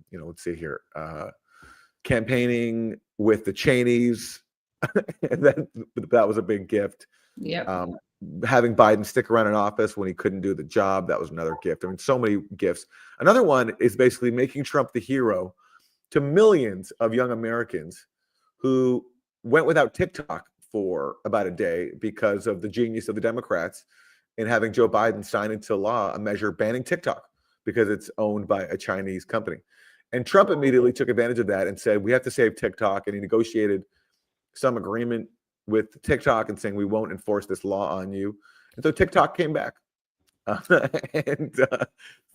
Let's see here. Campaigning with the Cheneys. And that was a big gift. Yeah. Having Biden stick around in office when he couldn't do the job, that was another gift. I mean, so many gifts. Another one is basically making Trump the hero to millions of young Americans who went without TikTok for about a day because of the genius of the Democrats in having Joe Biden sign into law a measure banning TikTok because it's owned by a Chinese company. And Trump immediately took advantage of that and said, we have to save TikTok. And he negotiated some agreement with TikTok and saying, we won't enforce this law on you. And so TikTok came back. So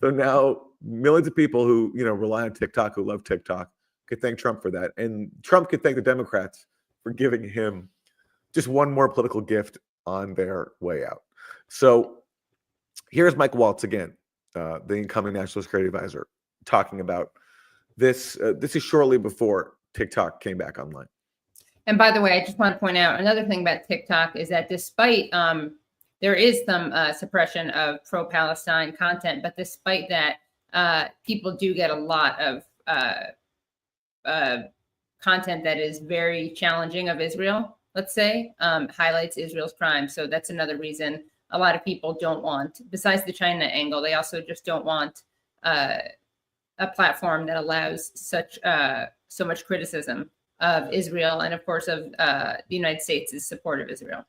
now millions of people who, rely on TikTok, who love TikTok, could thank Trump for that. And Trump could thank the Democrats for giving him just one more political gift on their way out. So here's Mike Waltz again, the incoming National Security Advisor, talking about this. This is shortly before TikTok came back online. And by the way, I just want to point out another thing about TikTok is that despite there is some suppression of pro-Palestine content, but despite that, people do get a lot of content that is very challenging of Israel, let's say, highlights Israel's crimes. So that's another reason a lot of people don't want, besides the China angle, they also just don't want a platform that allows so much criticism of Israel, and of course of the United States' support of Israel.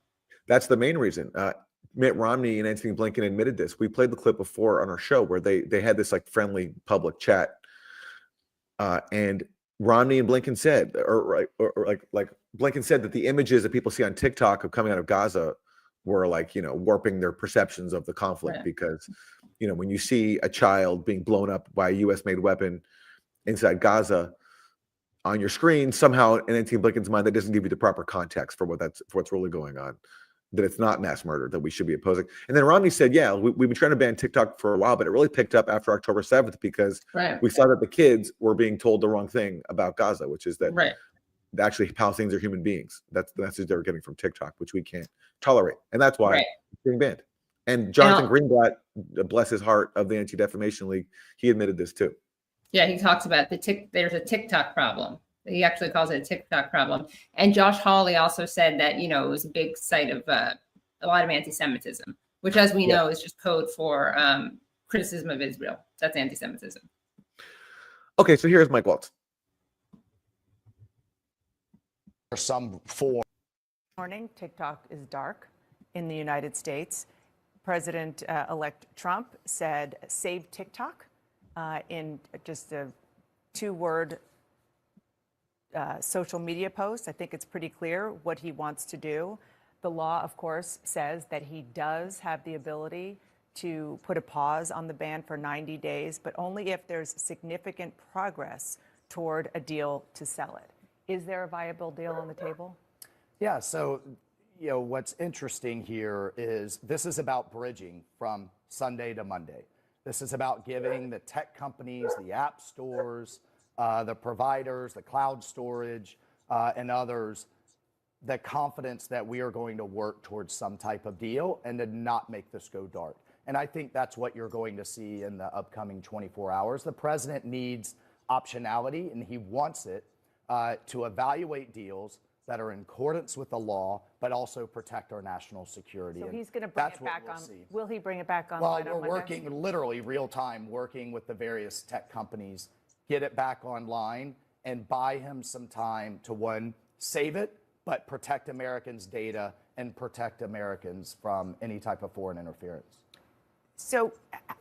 That's the main reason. Mitt Romney and Antony Blinken admitted this. We played the clip before on our show where they had this friendly public chat, and Romney and Blinken said, or Blinken said that the images that people see on TikTok of coming out of Gaza were warping their perceptions of the conflict, because when you see a child being blown up by a U.S.-made weapon inside Gaza on your screen, somehow in Antony Blinken's mind, that doesn't give you the proper context for what's really going on, that it's not mass murder that we should be opposing. And then Romney said, yeah, we've been trying to ban TikTok for a while, but it really picked up after October 7th because we saw that the kids were being told the wrong thing about Gaza, which is that actually Palestinians are human beings. That's the message they were getting from TikTok, which we can't tolerate. And that's why it's being banned. And Jonathan Greenblatt, bless his heart, of the Anti-Defamation League, he admitted this too. Yeah, he talks about there's a TikTok problem. He actually calls it a TikTok problem. And Josh Hawley also said that, it was a big site of a lot of anti-Semitism, which, as we know, is just code for criticism of Israel. That's anti-Semitism. Okay, so here's Mike Waltz. Some form. Morning, TikTok is dark in the United States. President-elect Trump said, "Save TikTok," in just a 2-word social media post. I think it's pretty clear what he wants to do. The law, of course, says that he does have the ability to put a pause on the ban for 90 days, but only if there's significant progress toward a deal to sell it. Is there a viable deal on the table? Yeah, so, what's interesting here is this is about bridging from Sunday to Monday. This is about giving the tech companies, the app stores, the providers, the cloud storage, and others the confidence that we are going to work towards some type of deal and to not make this go dark. And I think that's what you're going to see in the upcoming 24 hours. The president needs optionality, and he wants it to evaluate deals that are in accordance with the law, but also protect our national security. So he's going to bring it back on. Will he bring it back online? Well, we're working literally real time, working with the various tech companies, get it back online and buy him some time to, one, save it, but protect Americans' data and protect Americans from any type of foreign interference. So,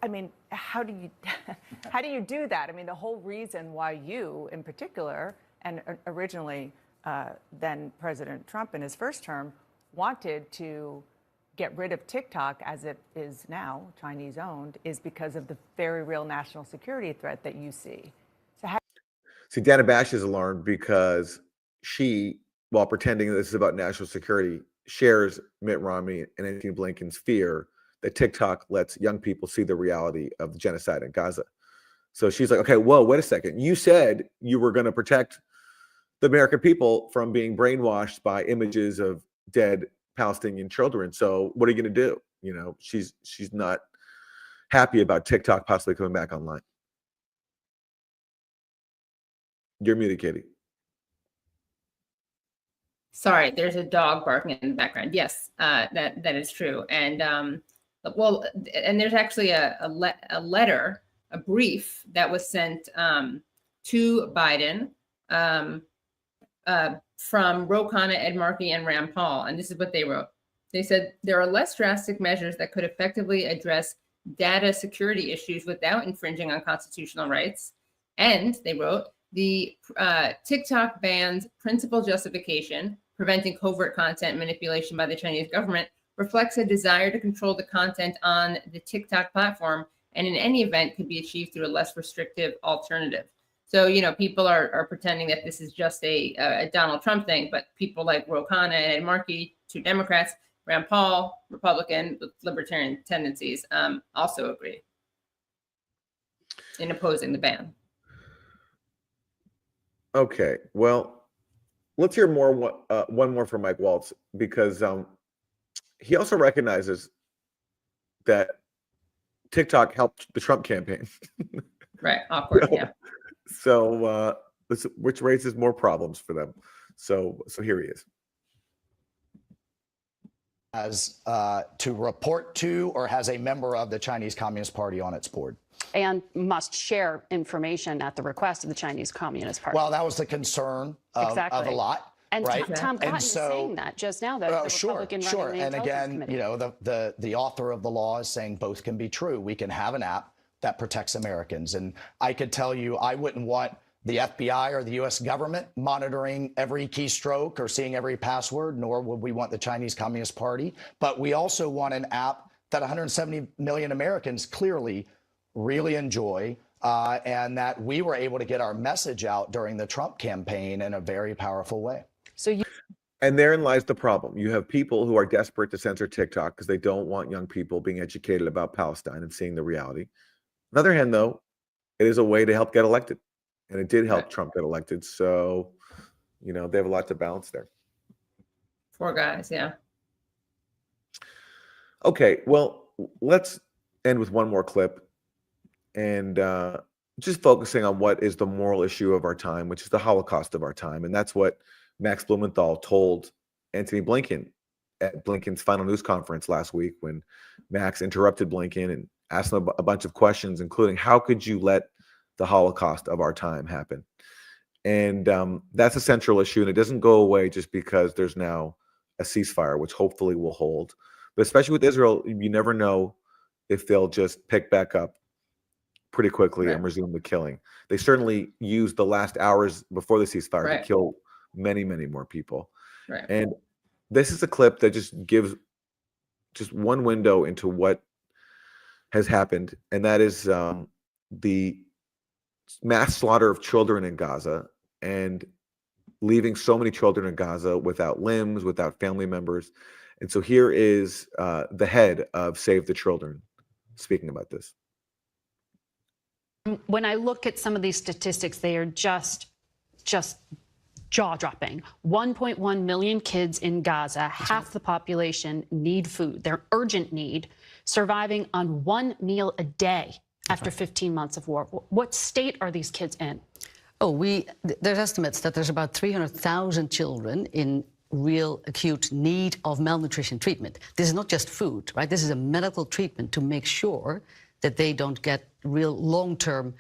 I mean, how do you do that? I mean, the whole reason why you, in particular, and originally then President Trump in his first term, wanted to get rid of TikTok as it is now, Chinese-owned, is because of the very real national security threat that you see. So See, Dana Bash is alarmed because she, while pretending that this is about national security, shares Mitt Romney and Antony Blinken's fear that TikTok lets young people see the reality of the genocide in Gaza. So she's like, okay, whoa, wait a second. You said you were going to protect the American people from being brainwashed by images of dead Palestinian children. So what are you going to do? She's not happy about TikTok possibly coming back online. You're muted, Katie. Sorry, there's a dog barking in the background. Yes, that is true. And and there's actually a letter, a brief that was sent to Biden from Ro Khanna, Ed Markey, and Rand Paul. And this is what they wrote. They said, there are less drastic measures that could effectively address data security issues without infringing on constitutional rights. And they wrote, the TikTok ban's principal justification, preventing covert content manipulation by the Chinese government, reflects a desire to control the content on the TikTok platform, and in any event could be achieved through a less restrictive alternative. So, people are pretending that this is just a Donald Trump thing, but people like Ro Khanna and Ed Markey, 2 Democrats, Rand Paul, Republican with libertarian tendencies, also agree in opposing the ban. Okay, well, let's hear one more from Mike Waltz, because he also recognizes that TikTok helped the Trump campaign. Right, awkward, yeah. So, which raises more problems for them. So here he is. As to report to or has a member of the Chinese Communist Party on its board. And must share information at the request of the Chinese Communist Party. Well, that was the concern of a lot. And right? Tom Cotton is saying that just now, the Republican running the And again, Committee. the author of the law is saying both can be true. We can have an app that protects Americans. And I could tell you, I wouldn't want the FBI or the U.S. government monitoring every keystroke or seeing every password, nor would we want the Chinese Communist Party. But we also want an app that 170 million Americans clearly really enjoy, and that we were able to get our message out during the Trump campaign in a very powerful way. And therein lies the problem. You have people who are desperate to censor TikTok because they don't want young people being educated about Palestine and seeing the reality. On the other hand, though, it is a way to help get elected. And it did help Trump get elected. So, they have a lot to balance there. 4 guys, yeah. Okay, well, let's end with one more clip and just focusing on what is the moral issue of our time, which is the Holocaust of our time. And that's what Max Blumenthal told Antony Blinken at Blinken's final news conference last week, when Max interrupted Blinken and asked him a bunch of questions, including how could you let the Holocaust of our time happen? And that's a central issue, and it doesn't go away just because there's now a ceasefire, which hopefully will hold. But especially with Israel, you never know if they'll just pick back up pretty quickly and resume the killing. They certainly used the last hours before the ceasefire to kill many, many more people. And this is a clip that just gives just one window into what has happened, and that is the mass slaughter of children in Gaza and leaving so many children in Gaza without limbs, without family members. And so here is the head of Save the Children speaking about this. When I look at some of these statistics, they are just jaw-dropping. 1.1 million kids in Gaza, half the population need food. Their urgent need, surviving on one meal a day after 15 months of war. What state are these kids in? Oh, there's estimates that there's about 300,000 children in real acute need of malnutrition treatment. This is not just food, right? This is a medical treatment to make sure that they don't get real long-term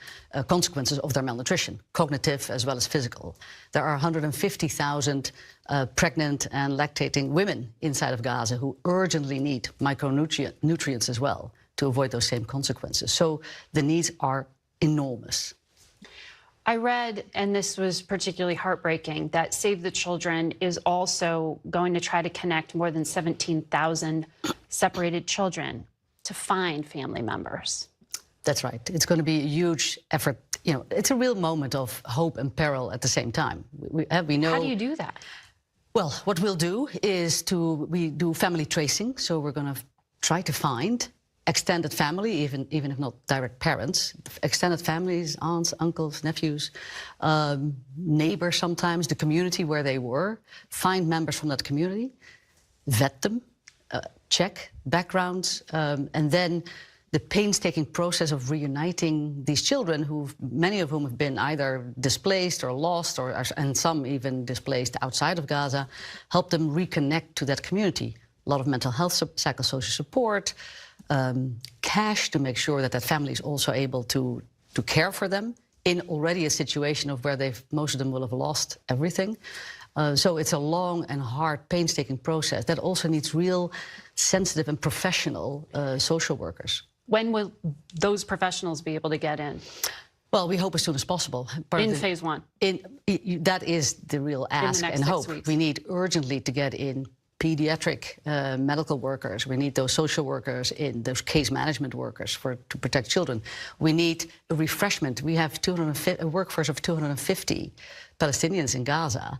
consequences of their malnutrition, cognitive as well as physical. There are 150,000 pregnant and lactating women inside of Gaza who urgently need micronutrients as well to avoid those same consequences. So the needs are enormous. I read, and this was particularly heartbreaking, that Save the Children is also going to try to connect more than 17,000 separated children to find family members. That's right. It's going to be a huge effort. You know, it's a real moment of hope and peril at the same time. We know. How do you do that? Well, what we'll do is we do family tracing. So we're going to try to find extended family, even if not direct parents, extended families, aunts, uncles, nephews, neighbors sometimes, the community where they were, find members from that community, vet them, check backgrounds, and then the painstaking process of reuniting these children, many of whom have been either displaced or lost, and some even displaced outside of Gaza, help them reconnect to that community. A lot of mental health, psychosocial support, cash to make sure that that family is also able to care for them in already a situation of where most of them will have lost everything. So it's a long and hard, painstaking process that also needs real sensitive and professional social workers. When will those professionals be able to get in? Well, we hope as soon as possible. In phase one? That is the real ask and hope. We need urgently to get in pediatric medical workers. We need those social workers in, those case management workers to protect children. We need a refreshment. We have a workforce of 250 Palestinians in Gaza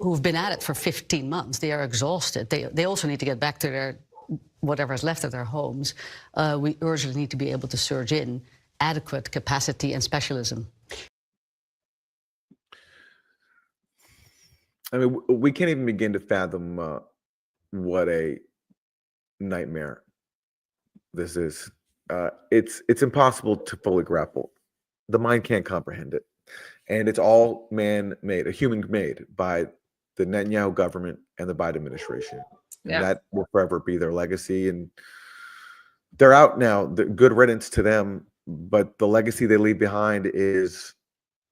who've been at it for 15 months. They are exhausted. They also need to get back to whatever is left of their homes. We urgently need to be able to surge in adequate capacity and specialism. I mean, we can't even begin to fathom what a nightmare this is. It's impossible to fully grapple. The mind can't comprehend it. And it's all man-made, human-made by the Netanyahu government and the Biden administration. Yeah. And that will forever be their legacy. And they're out now. Good riddance to them. But the legacy they leave behind is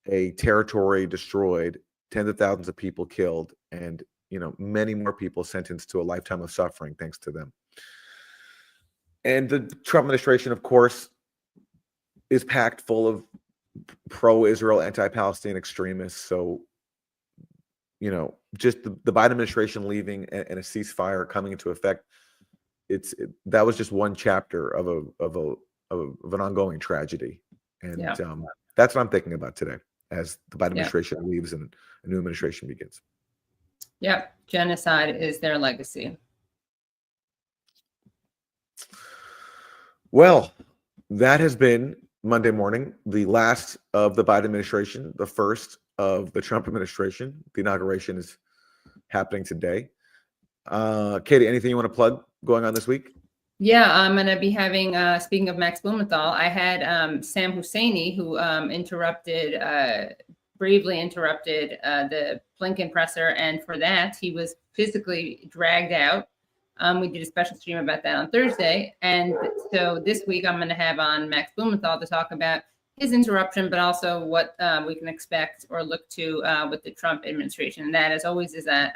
a territory destroyed, tens of thousands of people killed, and many more people sentenced to a lifetime of suffering thanks to them. And the Trump administration, of course, is packed full of pro-Israel, anti-Palestine extremists. So, just the Biden administration leaving and a ceasefire coming into effect, that was just one chapter of an ongoing tragedy. And that's what I'm thinking about today as the Biden administration leaves and a new administration begins. Yep. Genocide is their legacy. Well, that has been Monday morning, the last of the Biden administration, the first of the Trump administration. The inauguration is happening today. Katie, anything you want to plug going on this week? Yeah, I'm going to be having, speaking of Max Blumenthal, I had Sam Husseini, who bravely interrupted the Blinken presser. And for that, he was physically dragged out. We did a special stream about that on Thursday. And so this week, I'm going to have on Max Blumenthal to talk about his interruption, but also what we can expect or look to with the Trump administration. And that, as always, is at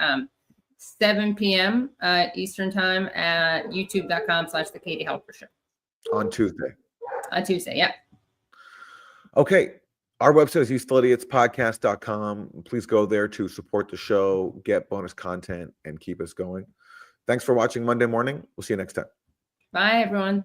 7 p.m. Eastern time at youtube.com/The Katie Halper Show. On Tuesday. On Tuesday, yeah. Okay. Our website is usefulidiots.podcast.com. Please go there to support the show, get bonus content, and keep us going. Thanks for watching Monday Morning. We'll see you next time. Bye, everyone.